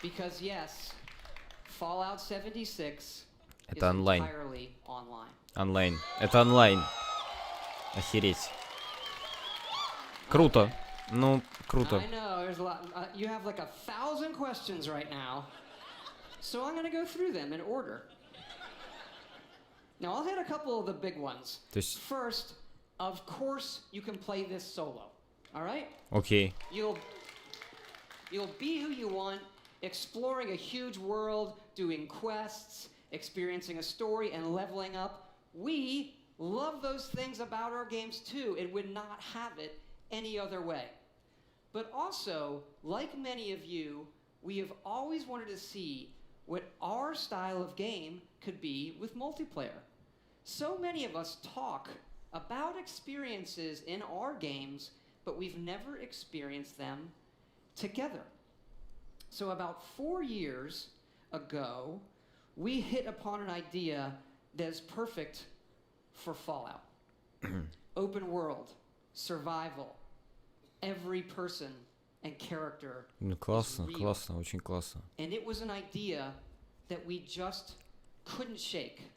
Because yes, Fallout 76 Это is онлайн. entirely online. Онлайн. Это онлайн. Охереть. Круто. Ну, круто. I know there's a lot. You have like 1,000 questions right now, so I'm going to go through them in order. Now I'll hit a couple of the big ones. First, of course, you can play this solo. All right? Окей. You'll be who you want, exploring a huge world, doing quests, experiencing a story, and leveling up. We love those things about our games too. It would not have it any other way. But also, like many of you, we have always wanted to see what our style of game could be with multiplayer. So many of us talk about experiences in our games, but we've never experienced them together. So about 4 years ago, we hit upon an idea that is perfect for Fallout. Open world, survival, every person and character. Классно, классно, очень классно. And it was an idea that we just couldn't shake.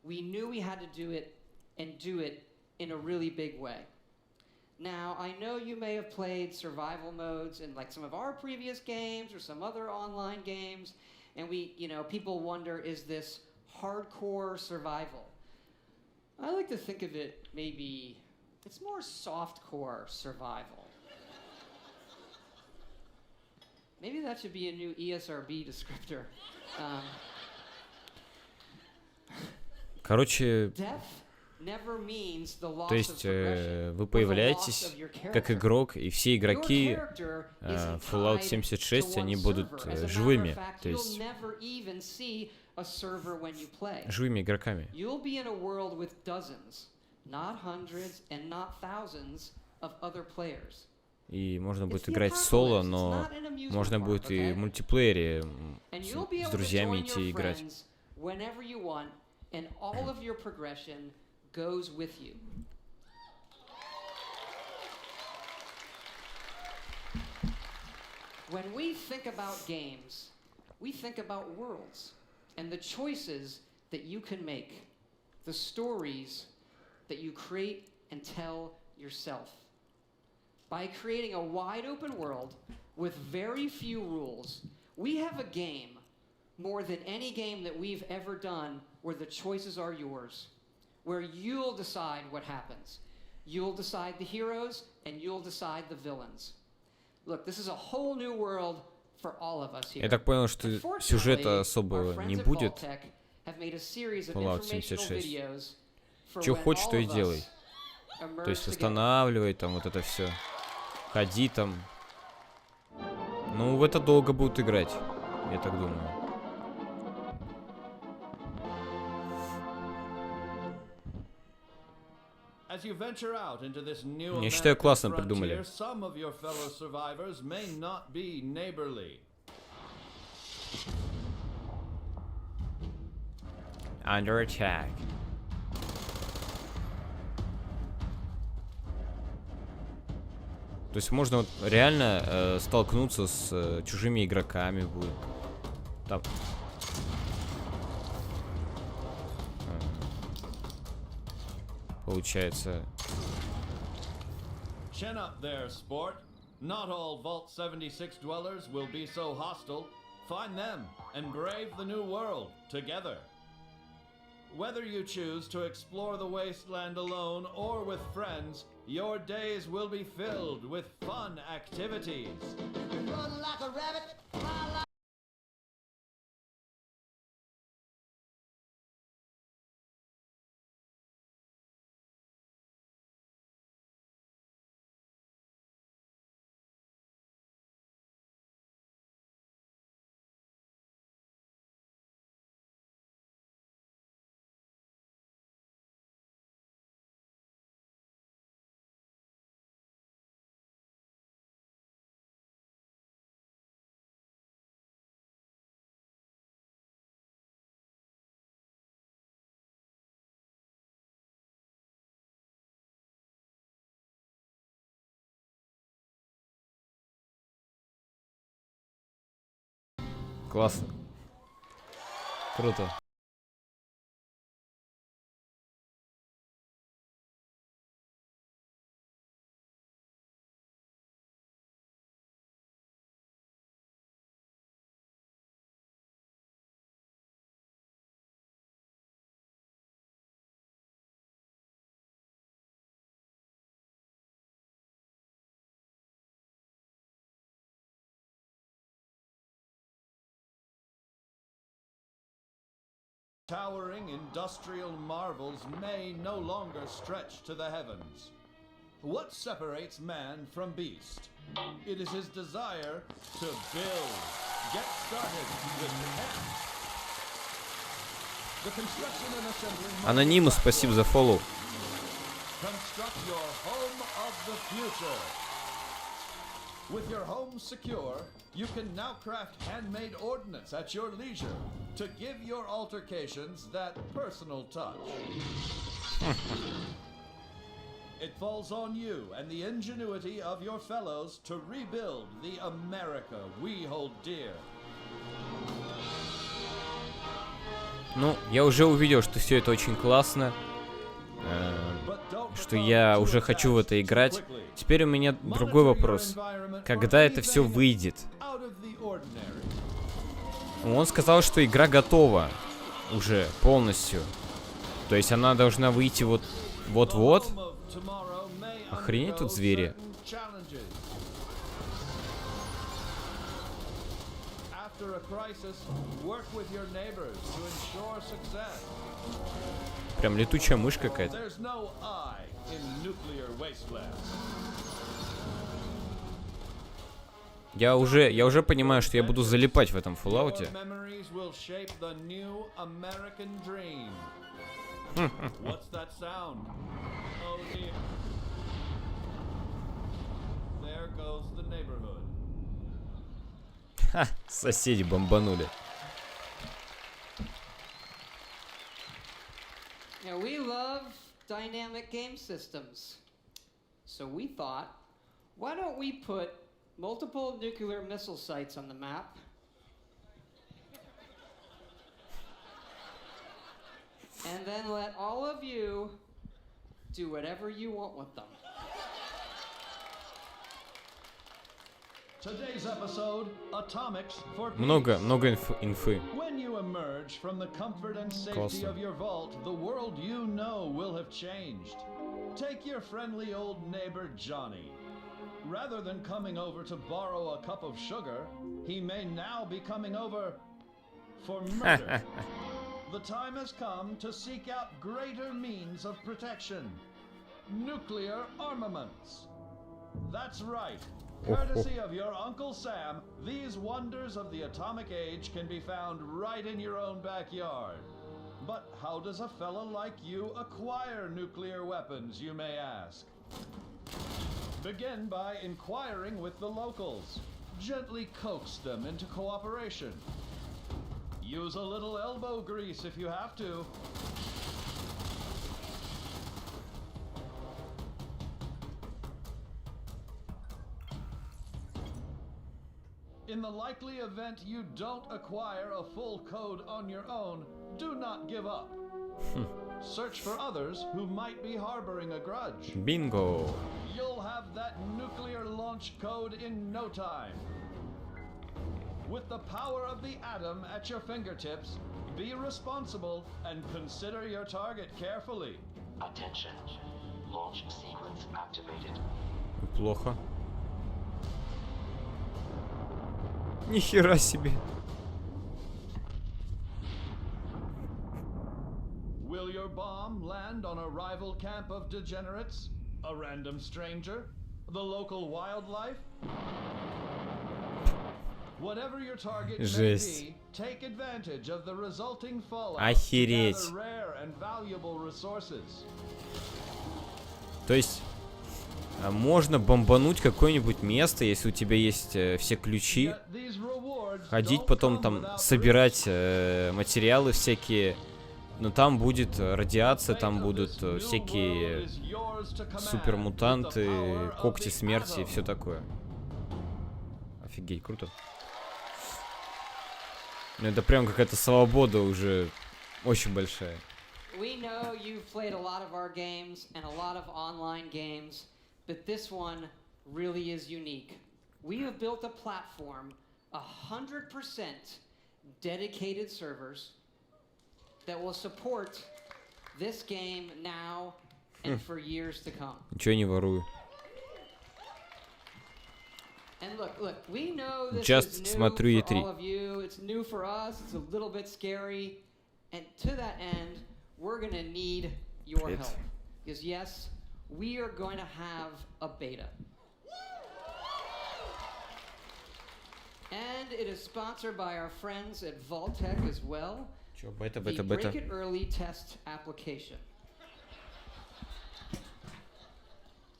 We knew we had to do it and do it in a really big way. Now, I know you may have played survival modes in like some of our previous games or some other online games, and people wonder, is this hardcore survival? I like to think of it maybe, it's more softcore survival. Maybe that should be a new ESRB descriptor. Короче, то есть вы появляетесь как игрок, и все игроки Fallout 76, они будут живыми, то есть живыми игроками. И можно будет играть в соло, но можно будет и в мультиплеере с друзьями идти играть. And all of your progression goes with you. When we think about games, we think about worlds and the choices that you can make, the stories that you create and tell yourself. By creating a wide open world with very few rules, we have a game more than any game that we've ever done where the choices are yours, where you'll decide what happens. You'll decide the heroes, and you'll decide the villains. Look, this is a whole new world for all of us here. Я так понял, что сюжета особо не будет Fallout 76. Что хочешь, то и делай. То есть восстанавливай там вот это все. Ходи там. Ну, в это долго будут играть, я так думаю. Я считаю, классно придумали. Under attack. То есть можно вот реально столкнуться с чужими игроками будет. Там. Получается. Chin up there, sport. Not all Vault 76 dwellers will be so hostile. Find them and brave the new world together. Whether you choose to explore the wasteland alone or with friends, your days will be filled with fun activities. Run like a rabbit, fly like Классно. Круто. Towering industrial marvels may no longer stretch to the heavens. What separates man from beast? It is his desire to build. Get started with the construction and assembly. Анониму спасибо за фоллоу. Construct your home of the future. With your home secure, you can now craft handmade ordnance at your leisure to give your altercations that personal touch. It falls on you and the ingenuity of your fellows to rebuild the America we hold dear. Ну, я уже увидел, что все это очень классно. Что я уже хочу в это играть. Теперь у меня другой вопрос. Когда это все выйдет? Он сказал, что игра готова уже полностью. То есть она должна выйти вот-вот. Охренеть тут звери. Прям летучая мышь какая-то. Я уже понимаю, что я буду залипать в этом Fallout'е. Ха, соседи бомбанули. Now, we love dynamic game systems. So we thought, why don't we put multiple nuclear missile sites on the map? And then let all of you do whatever you want with them. Today's episode, Atomics for Peace. Много инфы. When you emerge from the comfort and safety of your vault, the world you know will have changed. Take your friendly old neighbor Johnny. Rather than coming over to borrow a cup of sugar, he may now be coming over for murder. The time has come to seek out greater means of protection. Nuclear armaments. That's right. Courtesy of your Uncle Sam, these wonders of the atomic age can be found right in your own backyard. But how does a fella like you acquire nuclear weapons, you may ask? Begin by inquiring with the locals. Gently coax them into cooperation. Use a little elbow grease if you have to. In the likely event you don't acquire a full code on your own, do not give up. Search for others who might be harboring a grudge. Bingo. You'll have that nuclear launch code in no time. With the power of the atom at your fingertips, be responsible and consider your target carefully. Attention. Launch sequence activated. Плохо. Нихера себе. Will your bomb land on a rival camp of degenerates? A random stranger? The local wildlife? Whatever your target may be, take advantage of the resulting fallout to gather rare and valuable resources. То есть можно бомбануть какое-нибудь место, если у тебя есть все ключи, ходить потом там собирать материалы всякие, но там будет радиация, там будут всякие супермутанты, когти смерти и все такое. Офигеть, круто. Ну это прям какая-то свобода уже очень большая. We know you've played a lot of our games and a lot of online games, but this one really is unique. We have built a platform, 100% dedicated servers that will support this game now and for years to come. Ничего не ворую. And look, we know this Just is new смотрю for E3. all of you. It's new for us. It's a little bit scary. And to that end, we're going to need your help. Because yes, we are going to have a beta. And it is sponsored by our friends at Vaultec as well. Бета. The Break It Early test application.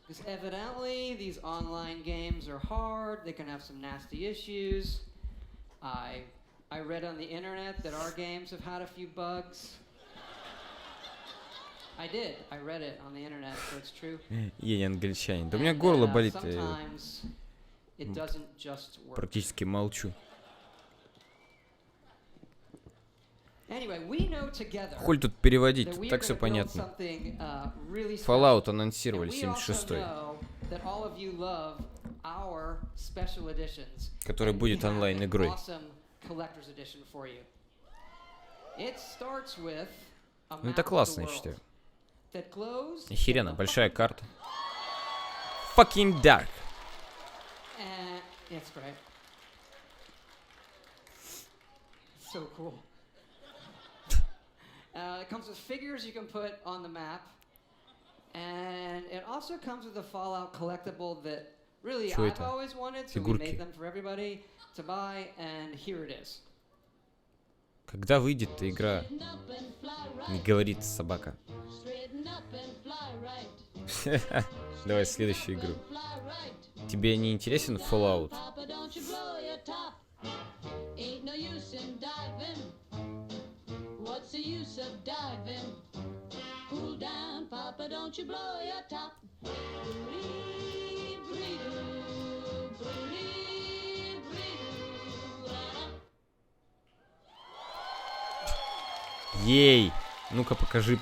Because evidently these online games are hard. They can have some nasty issues. I read on the internet that our games have had a few bugs. I did. I read it on the internet, so it's true. Я англичанин. Да у меня горло болит. Sometimes it doesn't just work. Практически молчу. Anyway, we know together. Холь тут переводить, так все понятно. Fallout анонсировали 76-й. Который будет онлайн-игрой. Ну это классно, я считаю. Охеренно, большая карта. Fucking dark. It's great. So cool. It comes with figures you can put on the map, and it also comes with a Fallout collectible that really I've always wanted, so we made them for everybody to buy, and here it is. Когда выйдет эта игра? Не говорит собака. Давай следующую игру. Тебе не интересен Fallout? What's the use of diving? Cool down, Papa, don't you blow your top. Ей! Ну-ка, покажи.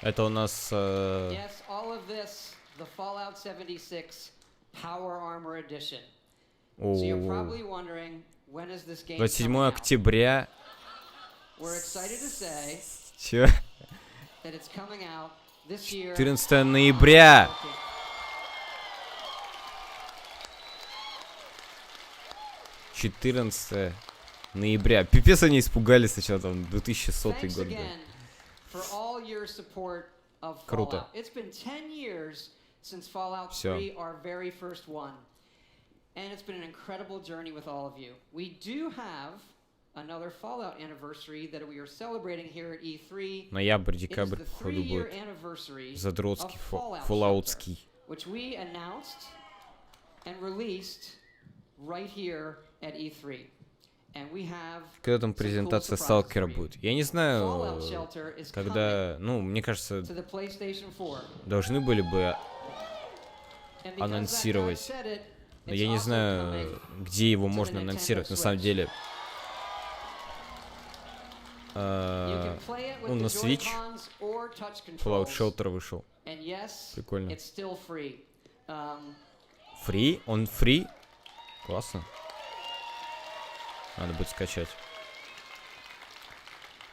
Это у нас... Yes, all of this, the Fallout 76 Power Armor Edition. So you're probably wondering, when is this game 27 coming out? октября. We're excited to say Чё? that it's coming out this year. 14 ноября. 14 ноября. Пипец, они испугались сначала, там, 2100 год был. For all your support of Круто. Fallout. It's been 10 years since Fallout Всё. 3, our very first one. And it's been an incredible journey with all of you. We do have another Fallout anniversary that we are celebrating here at E3. Ноябрь, It is декабрь, the походу, 3-year будет. anniversary Задротский, of Fallout фоллаутский. Shelter, which we announced and released right here at E3. And we have Когда там some cool презентация surprises Сталкера for you. будет? Я не знаю, Fallout Shelter is когда, ну, мне кажется, to the PlayStation 4. должны были бы And because that guy анонсировать. said it, Но it's я не also знаю, coming где его to the можно Nintendo анонсировать. На Switch. самом деле, You can play it with ну, the на Switch Joy-Cons or touch Fallout controls. Shelter вышел. And yes, Прикольно. it's still free. Фри? Он фри? Классно. Надо будет скачать.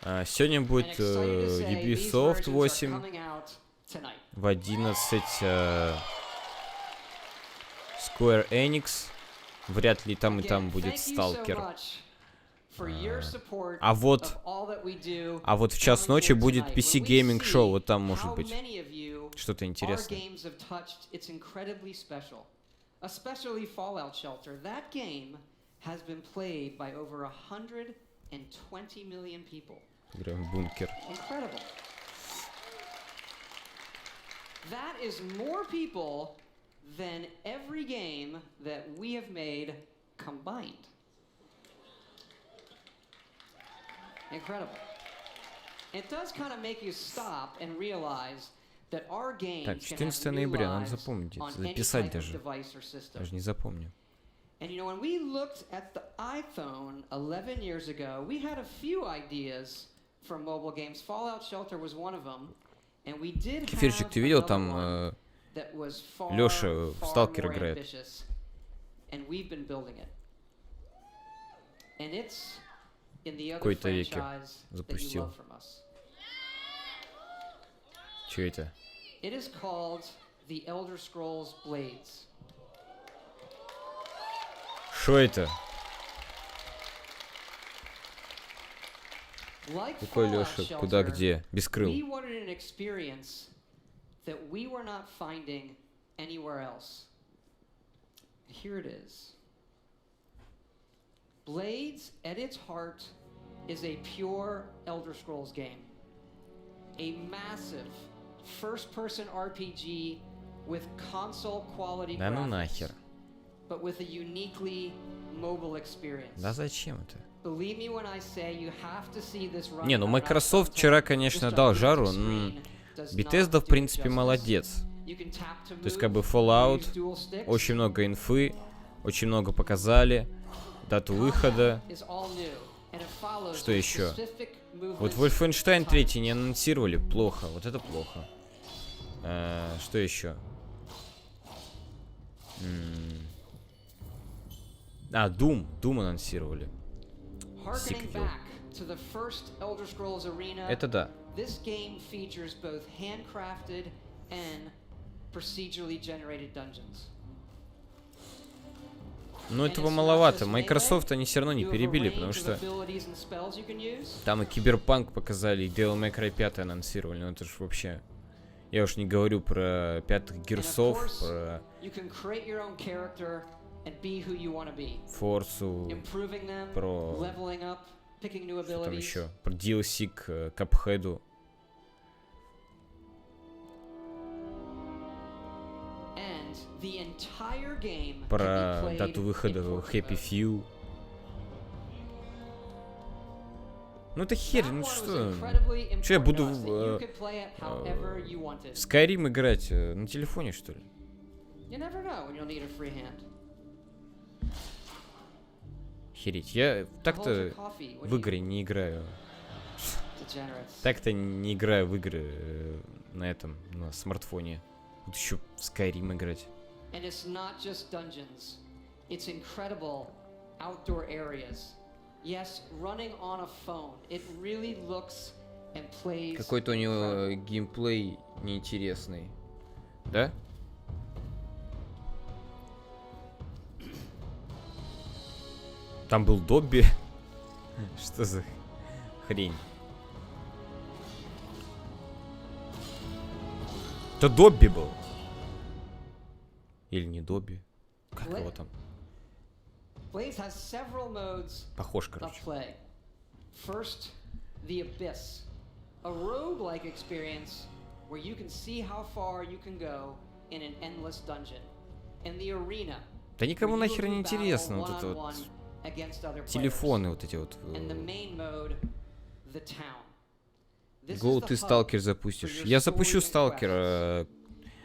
Сегодня будет Ubisoft 8 в 11 Square Enix. Вряд ли там и там будет Сталкер. А вот в час ночи будет PC Gaming Show. Вот там может быть что-то интересное. Especially Fallout Shelter. That game has been played by over 120 million people. Играем в бункер. Incredible. That is more people than every game that we have made combined. Incredible. It does kind of make you stop and realize that our games Так, can have 14 new ноября, надо lives запомнить, on any записать type of даже. device or system. Даже не запомню. And you know, when we looked at the iPhone 11 years ago, we had a few ideas for mobile games. Fallout Shelter was one of them. And we did Кефирчик, ты видел, там Лёша в Сталкер играет. And we've been building it. And it's in the other Какой-то веке franchise that you запустил. love from us. Чё это? It is called The Elder Scrolls Blades. Что это? Like Какой Fallout Лёша? Куда, Shelter, где? Без крыл. we wanted an experience that we were not finding anywhere else. Here it is. Blades, at its heart, is a pure Elder Scrolls game. A massive first-person RPG with console-quality Да ну graphics, нахер. but with a uniquely mobile experience. Да зачем это? Believe me when I say you have to see this run. Не, ну Microsoft вчера, конечно, дал жару. Bethesda, в принципе, молодец. То есть, как бы, Fallout, очень много инфы, очень много показали, дату выхода. Что еще? Вот Wolfenstein 3 не анонсировали, плохо, вот это плохо. Что еще? Doom анонсировали. Сиквел. Это да. This game features both handcrafted and procedurally generated dungeons. Но этого маловато. Microsoft они все равно не перебили, потому что там и Киберпанк показали, и Devil May Cry 5 анонсировали. Ну это ж вообще... Я уж не говорю про пятых Гирсов, про Форсу, про... Что там еще? Про DLC к Cuphead'у. Про дату выхода Happy Few. Ну это херь, ну что? Что я буду в Skyrim играть на телефоне, что ли? Хереть, я так-то в игры не играю. Так-то не играю в игры на этом, на смартфоне. Вот еще в Skyrim играть. Какой-то у него геймплей неинтересный. Да? Там был Добби. Что за хрень? Это Добби был. Или не Добби. Как его там? Blades has several modes Похож, of короче. play. First, the Abyss, a roguelike experience where you can see how far you can go in an endless dungeon. And the Arena, Да никому where you нахер не will do интересно battle вот это вот. one-on-one against other players. Телефоны вот эти вот. And the main mode, the town. This Гоу, is the ты hub сталкер for запустишь. your Я запущу stories and сталкера.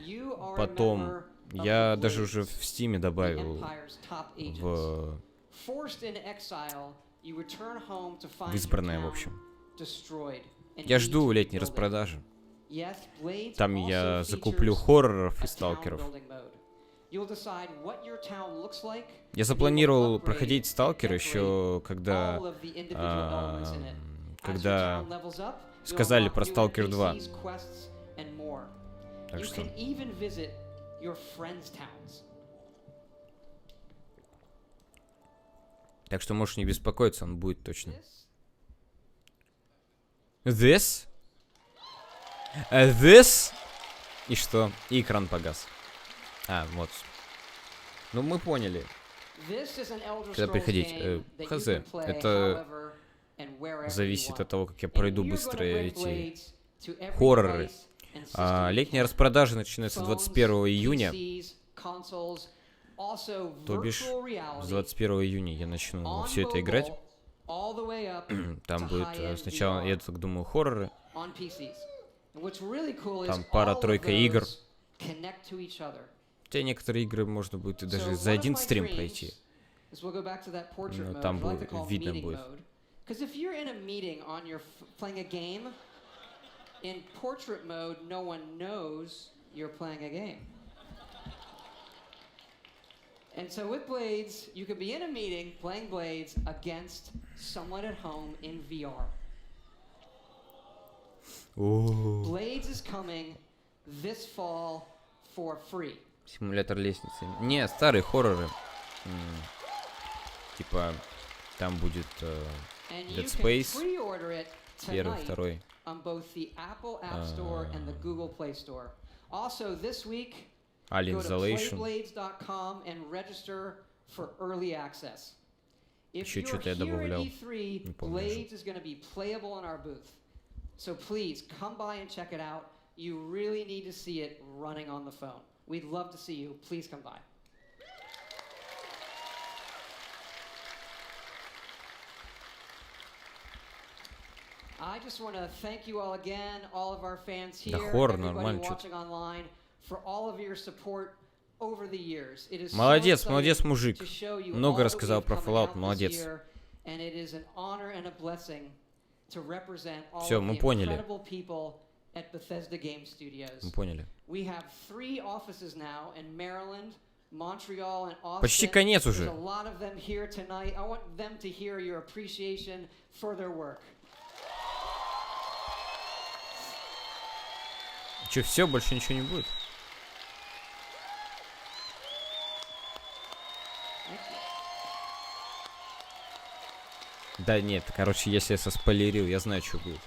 You are a Потом. member of Я the даже Blades, уже в Стиме the добавил Empire's top agents. в Forced into exile, you return home to find в избранное, your в town общем. destroyed and Я need жду to летней rebuild it. распродажи. Yes, Blades Там also я features закуплю хорроров a и сталкеров. town building mode. You'll decide what your town looks like, Я and you will запланировал upgrade проходить сталкера and еще, когда all of the individual elements in it. As your когда town levels up, you'll сказали unlock про new Сталкер 2. NPCs, quests, and more. Так You что can even visit your friends' towns. так что можешь не беспокоиться, он будет точно. This? This? И что? И экран погас. А, вот. Ну, мы поняли. Когда приходить. Хз. Это зависит от того, как я пройду быстро эти хорроры. Летняя распродажа начинается 21 июня. То бишь, с 21 июня я начну все это играть. Там будет сначала, я так думаю, хорроры. Там пара-тройка игр. Хотя некоторые игры можно будет и даже за один стрим пройти. Но там будет, видно будет. In portrait mode, no one knows you're playing a game. And so with Blades, you could be in a meeting playing Blades against someone at home in VR. Blades is coming this fall for free. Симулятор лестницы. Не, старые хорроры. Типа, там будет Dead Space. Первый, второй. On both the Apple App Store and the Google Play Store. Also, this week, Alien go to Isolation. playblades.com and register for early access. If Еще you're что-то я here at добавлял. E3, Не помню уже. Blades is going to be playable in our booth. So please, come by and check it out. You really need to see it running on the phone. We'd love to see you. Please come by. I just want to thank you all again, all of our fans here, everybody watching online, for all of your support over the years. It is Молодец, so молодец, exciting мужик. to show you Много all that рассказал we've про coming Fallout, out this молодец. year, and it is an honor and a blessing to represent all Всё, of мы the поняли. incredible people at Bethesda Game Studios. Мы поняли. We have 3 offices now in Maryland, Montreal, and Austin. Почти конец There's уже. a lot of them here tonight. I want them to hear your appreciation for their work. Че, все, больше ничего не будет? Да нет, короче, я себя соспойлерил, я знаю, что будет.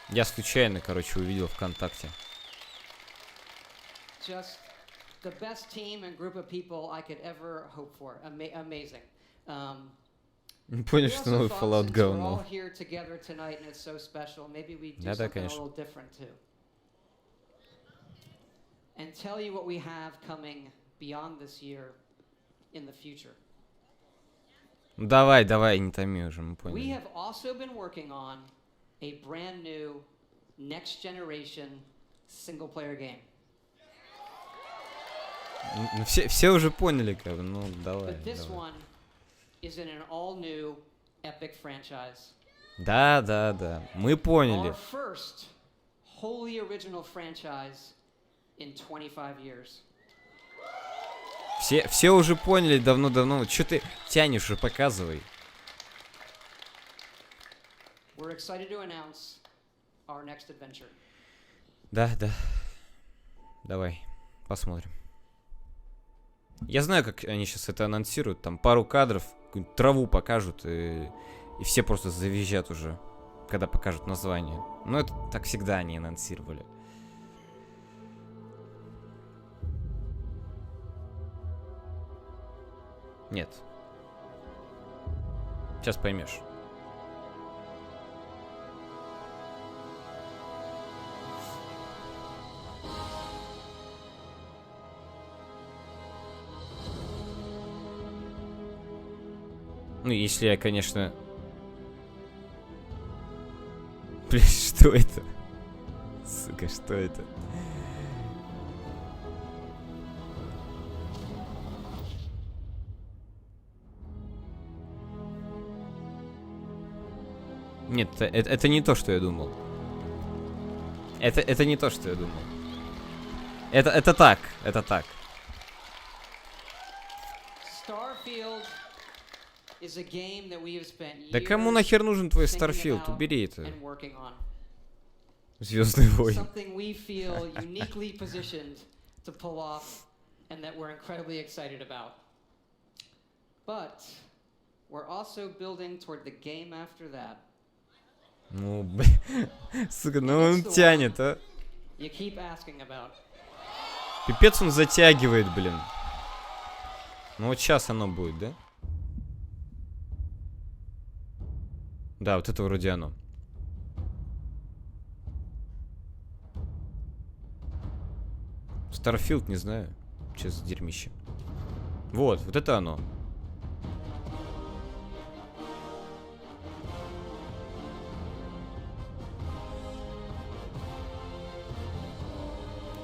Я случайно, короче, увидел ВКонтакте. Just the best team and group of people I could ever hope for. Amazing. Понял, что новый Fallout говно. Да, конечно. And tell you what we have coming beyond this year in the future. Давай, давай, не томи уже, мы We поняли. have also been working on a brand new next generation single player game. Ну, все уже поняли, как бы, ну давай. But this давай. one is in an all-new epic franchise. Да, да, да, мы поняли. Our first wholly original franchise in 25 years. Все уже поняли давно-давно. Че ты тянешь уже, показывай. We're excited to announce our next adventure. Да, да. Давай, посмотрим. Я знаю, как они сейчас это анонсируют. Там пару кадров, какую-нибудь траву покажут, и все просто завизжат уже, когда покажут название. Но это так всегда они анонсировали. Нет. Сейчас поймешь. Ну, если я, конечно... Блин, что это? Сука, что это? Нет, это не то, что я думал. Это не то, что я думал. Это так, это так. Да кому нахер нужен твой Starfield? Убери это. Звездный войн. Ну, блин. Сука, ну он тянет, а. Пипец он затягивает, блин. Ну вот сейчас оно будет, да? Да, вот это вроде оно. Starfield, не знаю. Что за дерьмище. Вот это оно.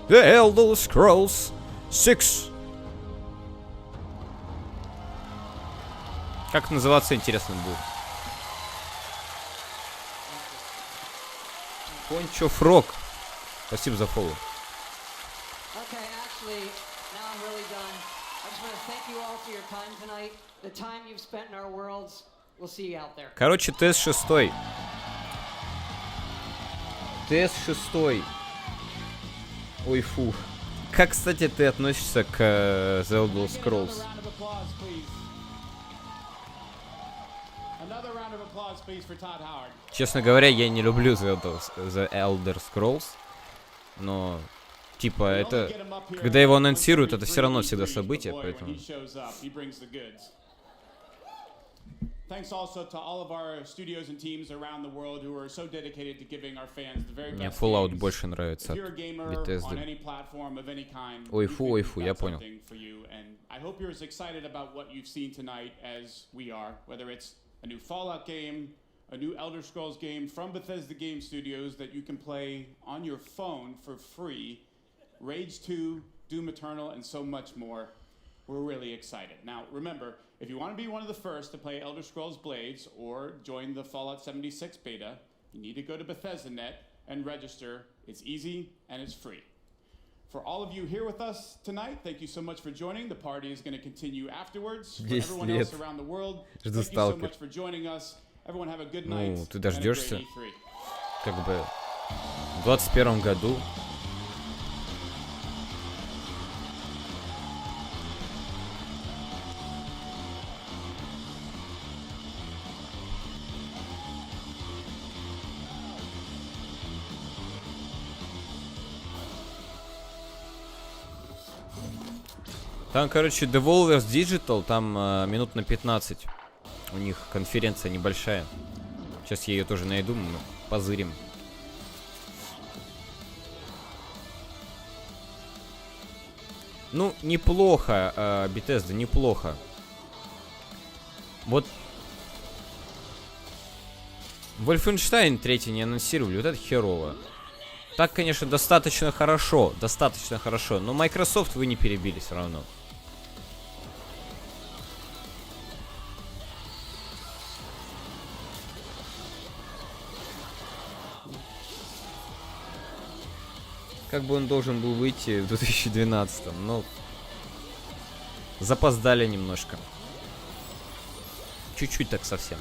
The Elder Scrolls 6. Как называться, интересно будет. Пончо Фрог. Спасибо за фоллоу. Короче, тест 6. Тест 6. Ой, фу. Как, кстати, ты относишься к The Elder Scrolls? Честно говоря, я не люблю The Elder Scrolls, но, типа, это... Когда его анонсируют, это все равно всегда событие, поэтому... Thanks also to all of our studios and teams around the world who are so dedicated to giving our fans the very best. Мне Fallout больше нравится от Bethesda. Ой, фу, я понял. I hope you're as excited about what you've seen tonight as we are, whether it's a new Fallout game, a new Elder Scrolls game from Bethesda Game Studios that you can play on your phone for free, Rage 2, Doom Eternal, and so much more. We're really excited. Now, remember, if you want to be one of the first to play Elder Scrolls Blades or join the Fallout 76 beta, you need to go to Bethesda.net and register. It's easy and it's free. For all of you here with us tonight, thank you so much for joining. The party is going to continue afterwards. For everyone else around the world, thank you so much for joining us. Everyone have a good night. Ну, ты дождешься, как бы, в 21 году. Там, короче, Devolver Digital, там минут на 15. У них конференция небольшая. Сейчас я ее тоже найду, мы позырим. Ну, неплохо, Bethesda, неплохо. Вот Wolfenstein 3 не анонсировали, вот это херово. Так, конечно, достаточно хорошо, но Microsoft вы не перебили все равно. Как бы он должен был выйти в 2012, но запоздали немножко. Чуть-чуть так совсем.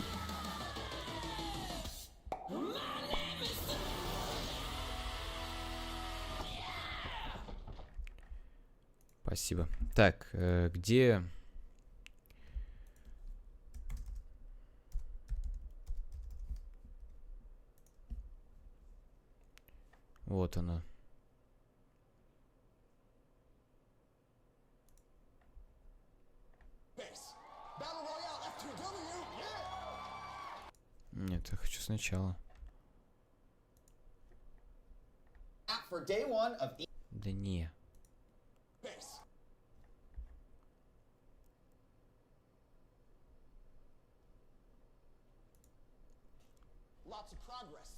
Спасибо. Так, где... Вот она. все сначала. For day one of Да не. Lots of progress.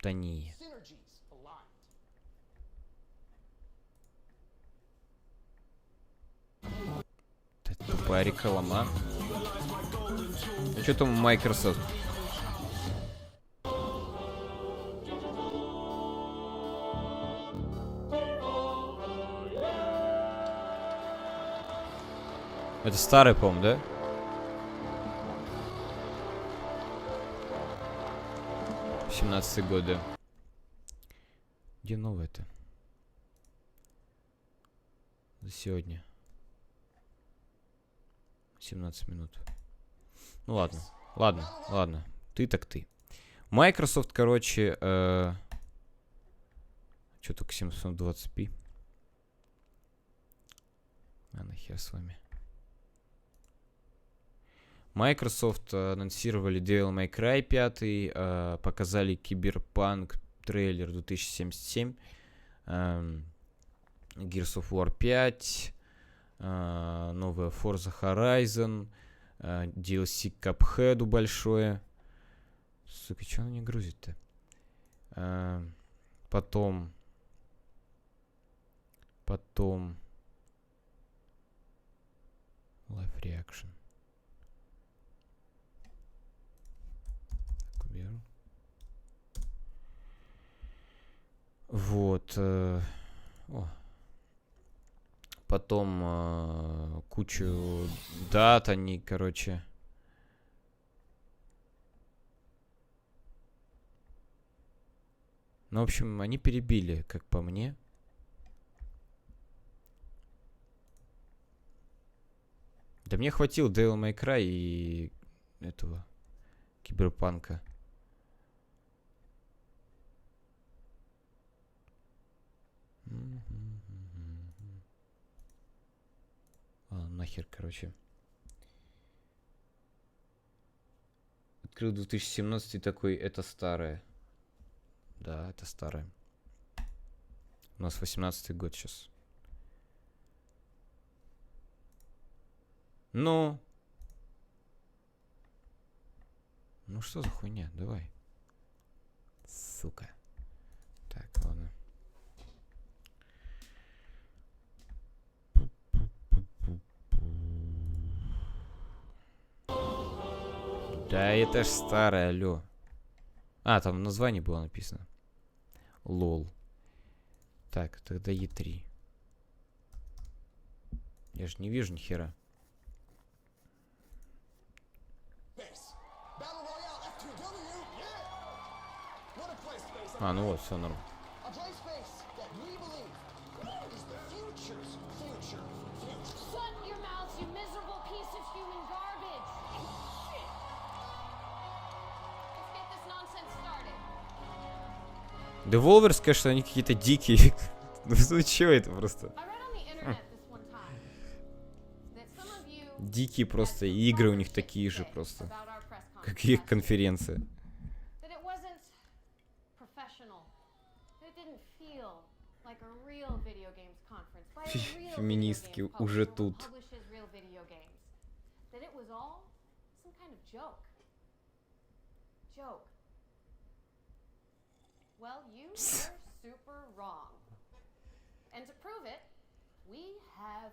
Да не. Synergies aligned. Это тупая реклама. А что там Microsoft? Это старый, по-моему, да? — 17-й годы. Где новое-то? За сегодня. 17 минут. Ну ладно. Ладно, ладно. Ты так ты. Microsoft, короче... Что только 720p? А нахер с вами. Microsoft анонсировали Devil May Cry 5, показали Киберпанк трейлер 2077, Gears of War 5, новая Forza Horizon, DLC к Cuphead большое. Сука, что она не грузит-то? Потом Live Reaction. Вот. Потом кучу дат они, короче. Ну, в общем, они перебили, как по мне. Да мне хватило Devil May Cry и этого Киберпанка. Нахер, короче. Открыл 2017 такой, это старое. Да, это старое. У нас 18-й год сейчас. Ну. Ну что за хуйня? Давай. Сука. Так, ладно. Да это ж старое, алло. А, там в названии было написано. Лол. Так, тогда E3. Я же не вижу ни хера. А, ну вот, все норм. Devolver, конечно, они какие-то дикие. Ну чё это просто? Дикие просто, игры у них такие же просто. Как и их конференция. Феминистки уже тут. Well, you were super wrong. And to prove it, we have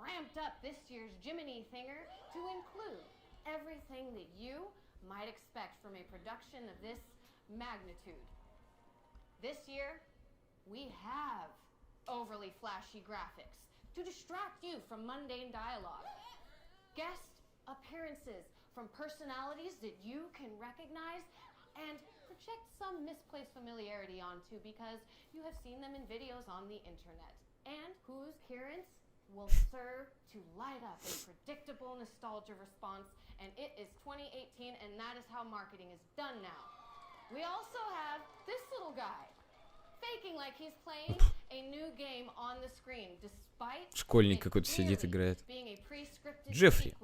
ramped up this year's Jiminy Thinger to include everything that you might expect from a production of this magnitude. This year, we have overly flashy graphics to distract you from mundane dialogue. Guest appearances from personalities that you can recognize and project some misplaced familiarity onto because you have seen them in videos on the internet, and whose appearance will serve to light up a predictable nostalgia response, and it is 2018, and that is how marketing is done now. We also have this little guy, faking like he's playing a new game on the screen, despite Школьник какой-то сидит, играет. Джеффри.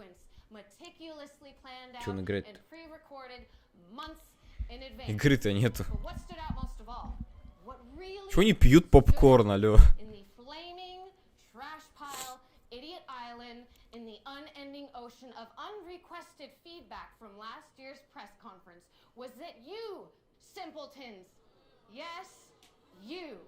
meticulously planned Чё он out играет? and pre-recorded months in advance. Игры-то нету. But what stood out most of all? What really Чего они пьют попкорн, алё? in the flaming trash pile, idiot island, in the unending ocean of unrequested feedback from last year's press conference was that you, simpletons, yes, you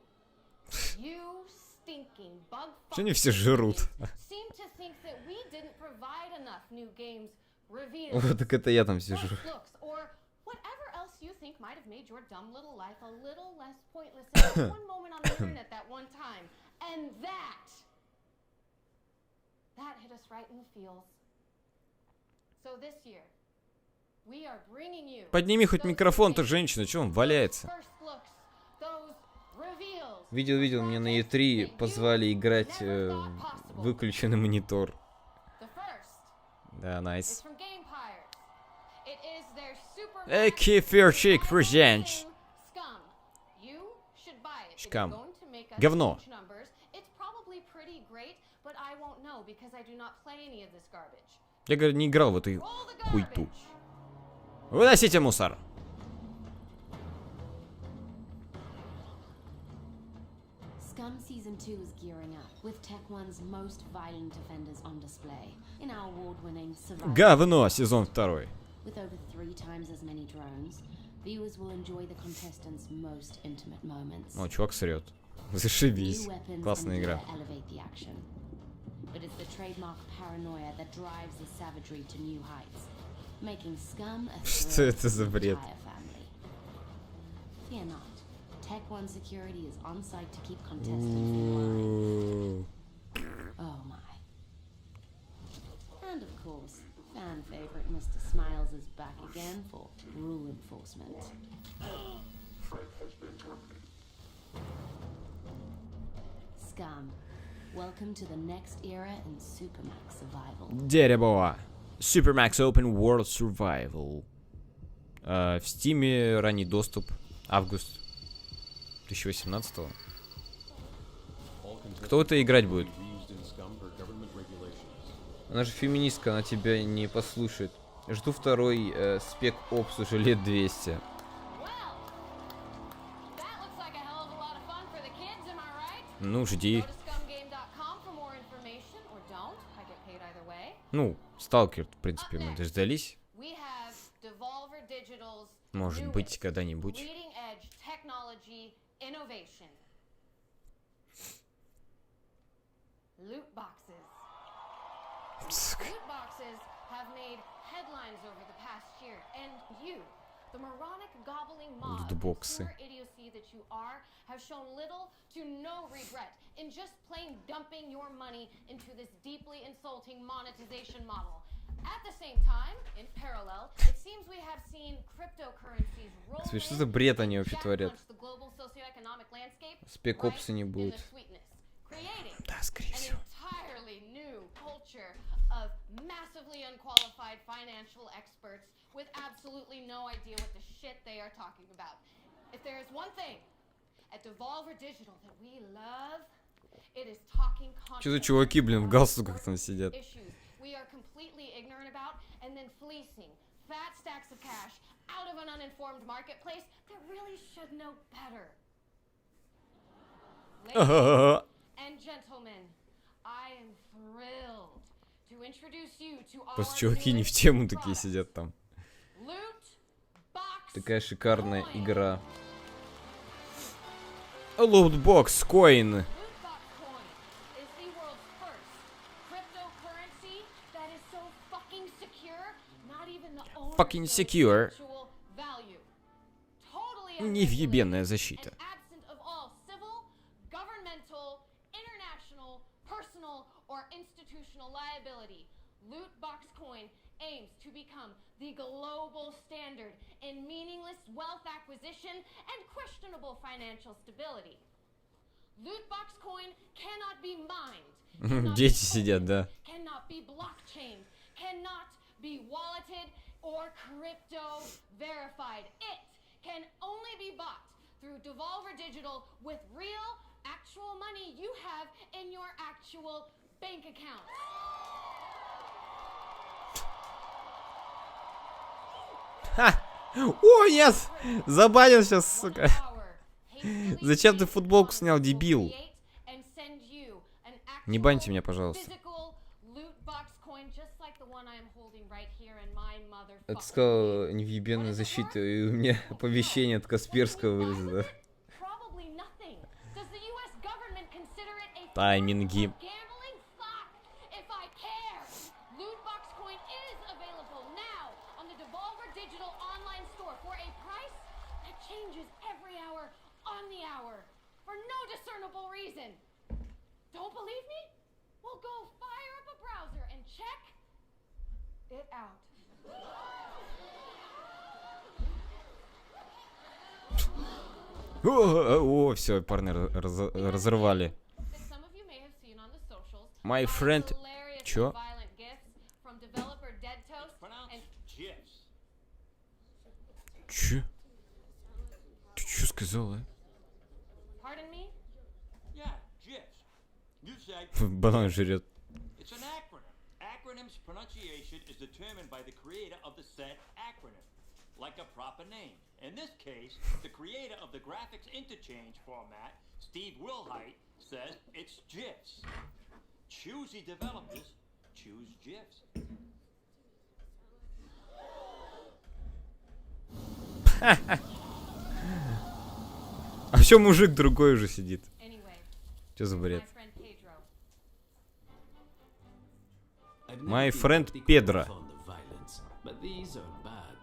stinking bug Что они все жрут? seem to think that we didn't provide enough new games reveals, Вот так это я там сижу. looks, or whatever else you think might have made your dumb little life a little less pointless at one moment on the internet that one time. And that hit us right in the feels. So this year, we are bringing you Подними хоть микрофон-то, женщина, что он валяется? first looks, those reveals. Видел, мне на E3 позвали играть выключенный монитор. Да, найс. Эки Ферчик presents. Шкам. Говно. Я, говорю, не играл в эту хуйту. Выносите мусор. Scum Season 2 is gearing up, with Tech One's most violent offenders on display in our award-winning survival. Говно, сезон 2. With over 3 times as many drones, viewers will enjoy the contestants' most intimate moments. О, чувак срет. Зашибись. Классная игра. Elevate the action. But it's the trademark paranoia that drives the savagery to new heights, making Scum a Что это за бред? family. Fear not. Tech One security is on site to keep contestants in line. Oh my. And of course, fan favorite Mr. Smiles is back again for rule enforcement. Scum, welcome to the next era in Supermax Survival. Дерево. Supermax Open World Survival. В Стиме ранний доступ. Август 2018. Кто в это играть будет? Она же феминистка, она тебя не послушает. Жду второй спек опс уже лет 200. Ну, жди. Ну, Сталкер, в принципе, мы дождались. Может быть, когда-нибудь. Loot boxes. Loot boxes have made headlines over the past year, and you, the moronic gobbling mob, pure idiocy that you are, have shown little to no regret in just plain dumping your money into this deeply insulting monetization model. At the same time, in parallel, it seems we have seen cryptocurrencies roll in Что за бред они вообще творят? the global socioeconomic landscape Спек-опсы не будут. Да, скорее всего. Entirely new culture of massively unqualified financial experts with absolutely no idea what the shit they are talking about. If there is one thing at Devolver Digital that we love, it is talking Что за чуваки, блин, в галстуках там сидят? issues we are completely ignorant about and then fleecing fat stacks of cash out of an uninformed marketplace that really should know better. Ladies and gentlemen, I am thrilled to introduce you to our Просто чуваки не в тему такие сидят там. Такая шикарная игра. Lootbox Coin. Fucking secure. Невъебенная защита. Or institutional liability. Lootbox Coin aims to become the global standard in meaningless wealth acquisition and questionable financial stability. Lootbox Coin cannot be mined. Дети сидят, да. Cannot be blockchained. Cannot be walleted or crypto verified. It can only be bought through Devolver Digital with real, actual money you have in your actual bank account. Ха! О, нет! Забанил сейчас, сука. Зачем ты футболку снял, дебил? Не баньте меня, пожалуйста. Это сказал невъебенная защита, и у меня оповещение от Касперского вылезло. Тайминги. Don't believe me? Well, go fire up a browser and check it out. О, все, парни разорвали. My friend... Чё? Чё? Ты чё сказала? Банан жрет. It's an acronym. Acronym's pronunciation is determined by the creator of the said acronym, like a proper name. In this case, the creator of the graphics interchange format, Steve Wilhite, says it's GIFs. Choosy developers choose GIFs. А все мужик другой уже сидит. Что за бред? My friend Педро.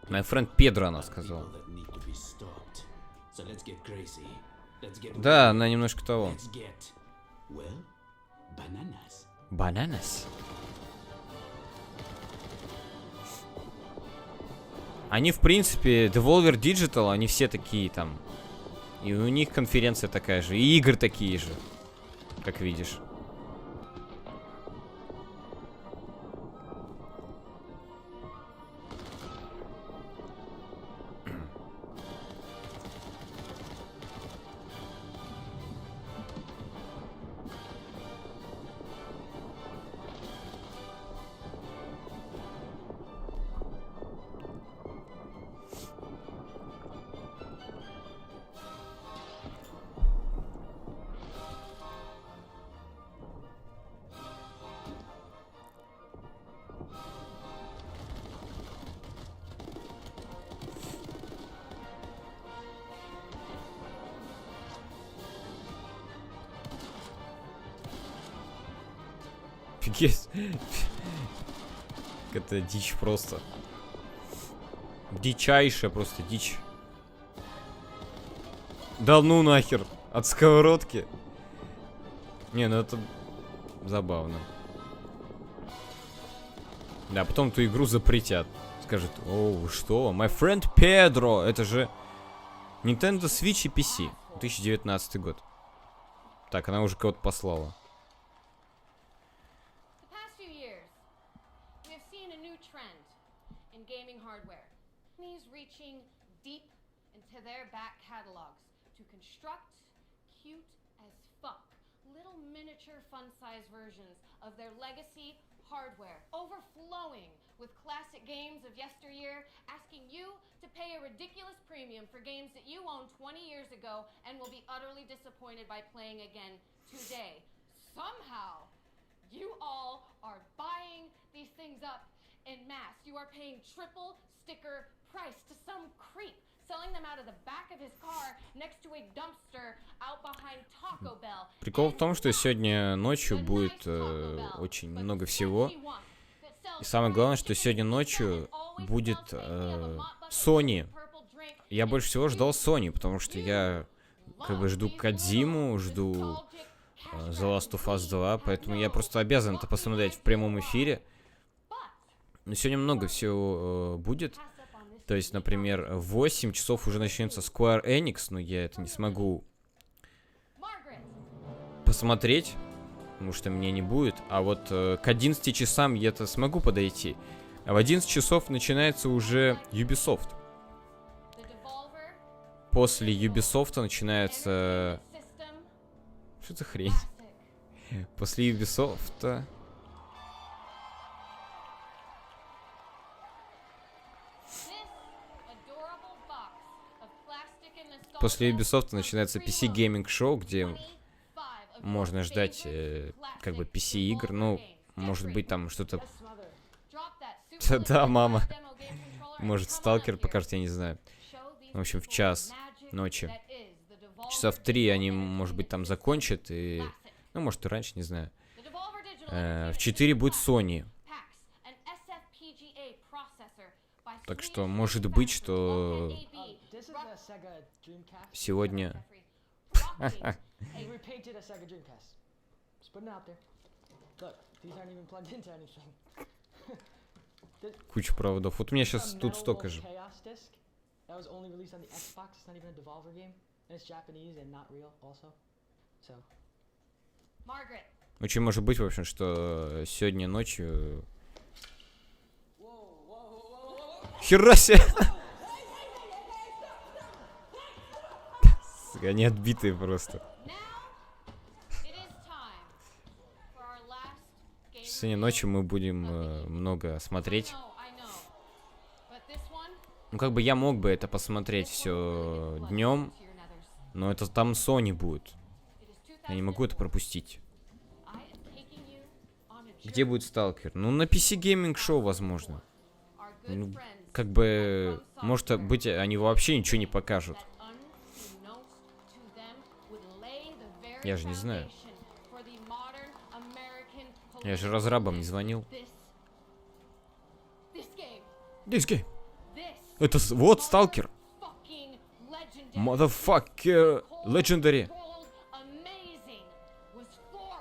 My friend Педро, она сказала. Да, она немножко того. Бананас. Они, в принципе, Devolver Digital, они все такие там. И у них конференция такая же. И игры такие же. Как видишь. Офигеть. Это дичь просто. Дичайшая просто дичь. Да ну нахер. От сковородки. Не, ну это забавно. Да, потом эту игру запретят. Скажет, о, вы что? My friend Pedro. Это же Nintendo Switch и PC. 2019 год. Так, она уже кого-то послала. Their back catalogs to construct cute as fuck little miniature fun-size versions of their legacy hardware, overflowing with classic games of yesteryear, asking you to pay a ridiculous premium for games that you owned 20 years ago and will be utterly disappointed by playing again today. Somehow, you all are buying these things up en masse. You are paying triple sticker price to some creep selling them out of the back of his car next to a dumpster out behind Taco Bell. Прикол в том, что сегодня ночью будет очень много всего. И самое главное, что сегодня ночью будет Sony. Я больше всего ждал Sony, потому что я как бы жду Кодзиму, жду The Last of Us 2, поэтому я просто обязан это посмотреть в прямом эфире. Но сегодня много всего будет. То есть, например, в 8 часов уже начнется Square Enix, но я это не смогу посмотреть, потому что меня не будет. А вот к 11 часам я-то смогу подойти. А в 11 часов начинается уже Ubisoft. После Ubisoft начинается... Что за хрень? После Ubisoft... после Ubisoft начинается PC Gaming Show, где можно ждать как бы PC игр. Ну, может быть, там что-то... Да, мама. Может, Сталкер покажет, я не знаю. В общем, в час ночи. Часа в 3 они, может быть, там закончат. И... Ну, может, и раньше, не знаю. В 4 будет Sony. Так что, может быть, что... Сегодня... Куча проводов. Вот у меня сейчас тут столько же. Очень может быть, в общем, что сегодня ночью... Хера себе! Сука, они отбитые просто. Сегодня ночью мы будем много смотреть. Ну, как бы я мог бы это посмотреть все днем, но это там Sony будет. Я не могу это пропустить. Где будет Сталкер? Ну, на PC Gaming Show, возможно. Ну, как бы, может быть, они вообще ничего не покажут. Я же не знаю. Я же разрабам не звонил. This game. Это вот Сталкер. Motherfucker Legendary.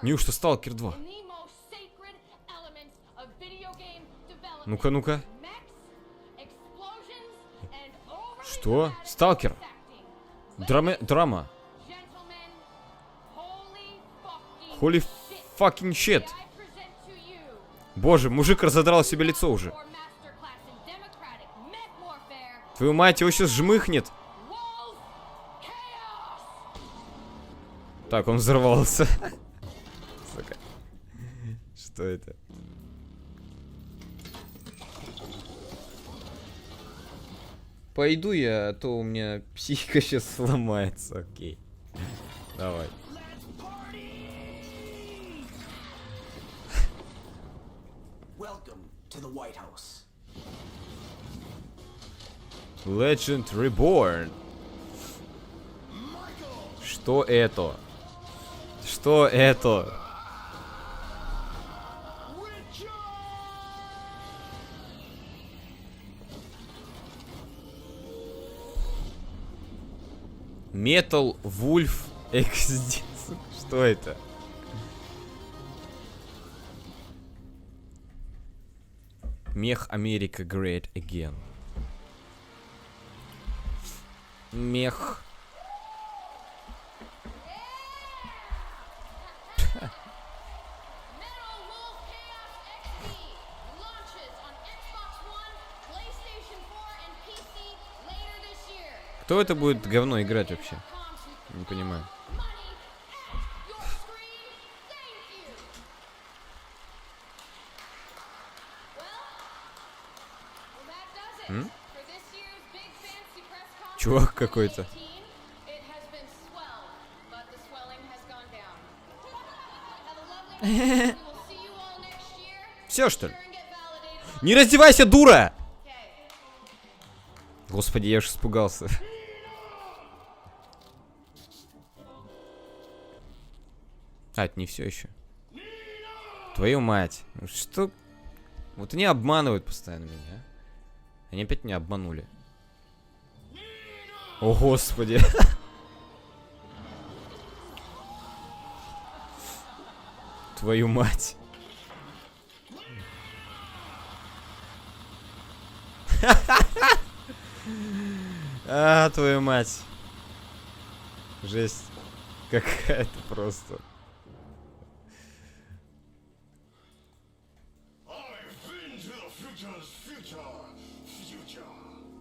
Неужто Сталкер 2? Ну-ка, ну-ка. Что? Сталкер? Драма. Holy fucking shit. Боже, мужик разодрал себе лицо уже. Твою мать, его сейчас жмыхнет. Так, он взорвался. Сука. Что это? Пойду я, а то у меня психика сейчас сломается. Окей. Давай. Legend Reborn. Что это? Что это? Metal Wolf XD. Что это? Мех Америка Great Again. Мех. Кто это будет говно играть вообще? Не понимаю. Чувак какой-то. Все, что ли? Не раздевайся, дура! Господи, я уж испугался. А, это не все еще. Твою мать. Что? Вот они обманывают постоянно меня. Они опять меня обманули. О, господи. Твою мать. А, твою мать. Жесть. Какая-то просто.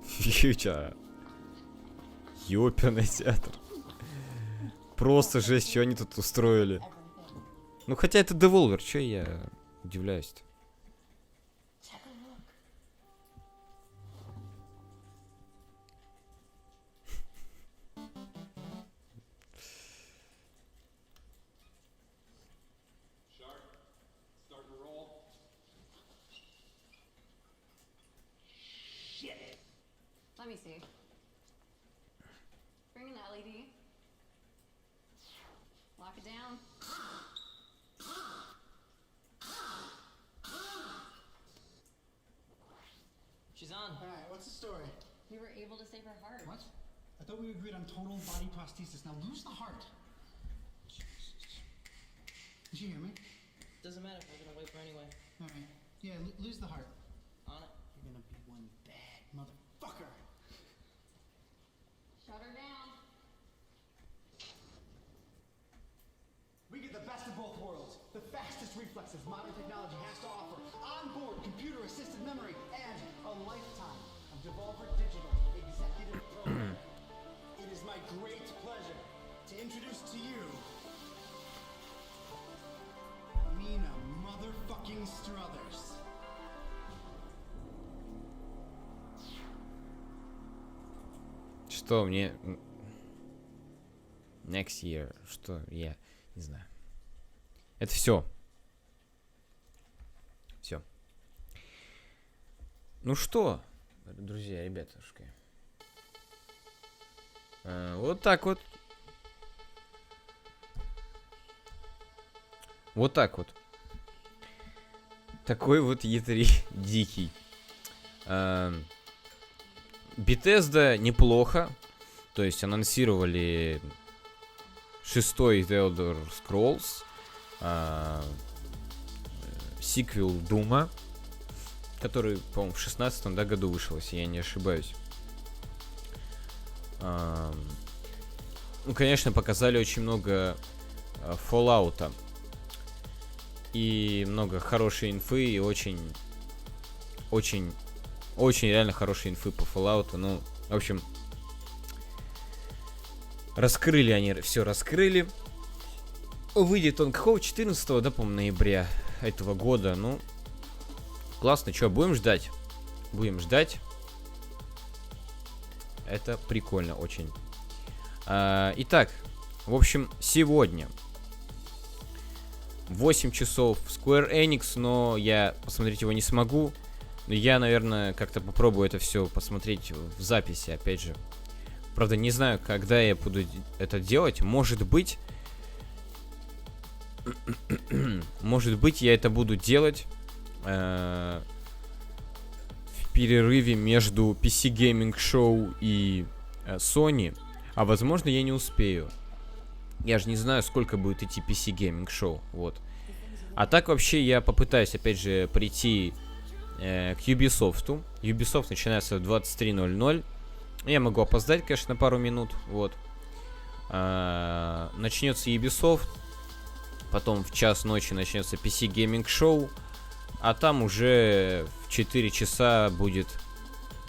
Фьючер. Ёперный театр. Просто жесть, что они тут устроили. Ну хотя это Devolver, чё я удивляюсь-то. me see. Bring in the LED. Lock it down. She's on. All right, what's the story? We were able to save her heart. What? I thought we agreed on total body prosthesis. Now lose the heart. Did you hear me? Doesn't matter. We're gonna wait for anyway. All right. Yeah, lose the heart. On it. You're gonna be one bad motherfucker. Shut her down. We get the best of both worlds. The fastest reflexes modern technology has to offer. Onboard computer-assisted memory and a lifetime of Devolver Digital executive program. It is my great pleasure to introduce to you Mina motherfucking Struthers. Что мне... Next year. Что? Я не знаю. Это все. Все. Ну что, друзья, ребятушки. Вот так вот. Вот так вот. Такой вот E3 дикий. Bethesda неплохо. То есть анонсировали 6-й The Elder Scrolls. Сиквел Дума. Который, по-моему, в 16-м году вышел, если я не ошибаюсь. Ну, конечно, показали очень много Fallout'а. И много хорошей инфы, и очень реально хорошей инфы по Fallout'у. Ну, в общем, раскрыли они, все раскрыли. Выйдет он какого? 14, да, по-моему, ноября этого года. Ну, классно. Что, будем ждать? Будем ждать. Это прикольно очень. Итак, в общем, сегодня 8 часов Square Enix, но я посмотреть его не смогу. Но я, наверное, как-то попробую это все посмотреть в записи, опять же. Правда, не знаю, когда я буду это делать. Может быть, я это буду делать в перерыве между PC Gaming Show и Sony. А возможно, я не успею. Я же не знаю, сколько будет идти PC Gaming Show. Вот. А так вообще я попытаюсь, опять же, прийти к Ubisoft. Ubisoft начинается в 23:00. Я могу опоздать, конечно, на пару минут. Вот. Начнется Ubisoft. Потом в час ночи начнется PC Gaming Show. А там уже в 4 часа будет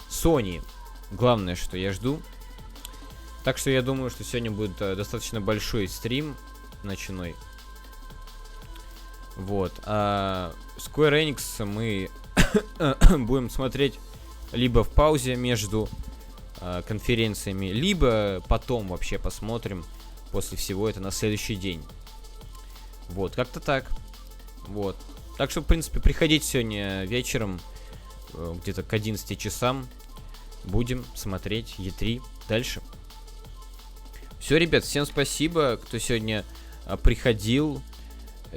Sony. Главное, что я жду. Так что я думаю, что сегодня будет достаточно большой стрим ночной. Вот. А Square Enix мы будем смотреть либо в паузе между конференциями, либо потом вообще посмотрим после всего это на следующий день. Вот, как-то так. Вот. Так что, в принципе, приходите сегодня вечером, где-то к 11 часам. Будем смотреть E3 дальше. Все, ребят, всем спасибо, кто сегодня приходил.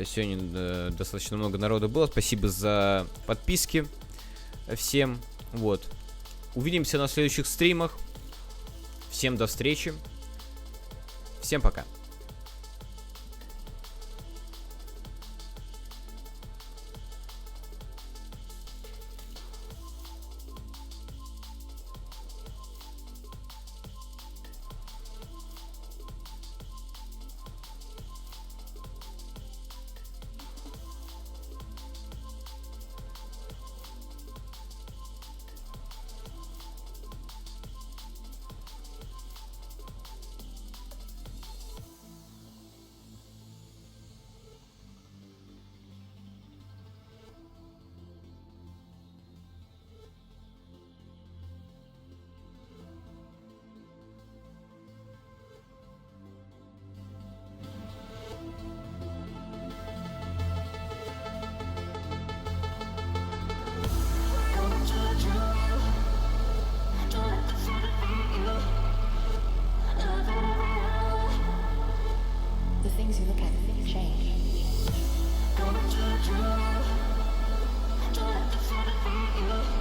Сегодня достаточно много народу было. Спасибо за подписки всем. Вот. Увидимся на следующих стримах. Всем до встречи. Всем пока. the things you look at change. Don't let the fear defeat you.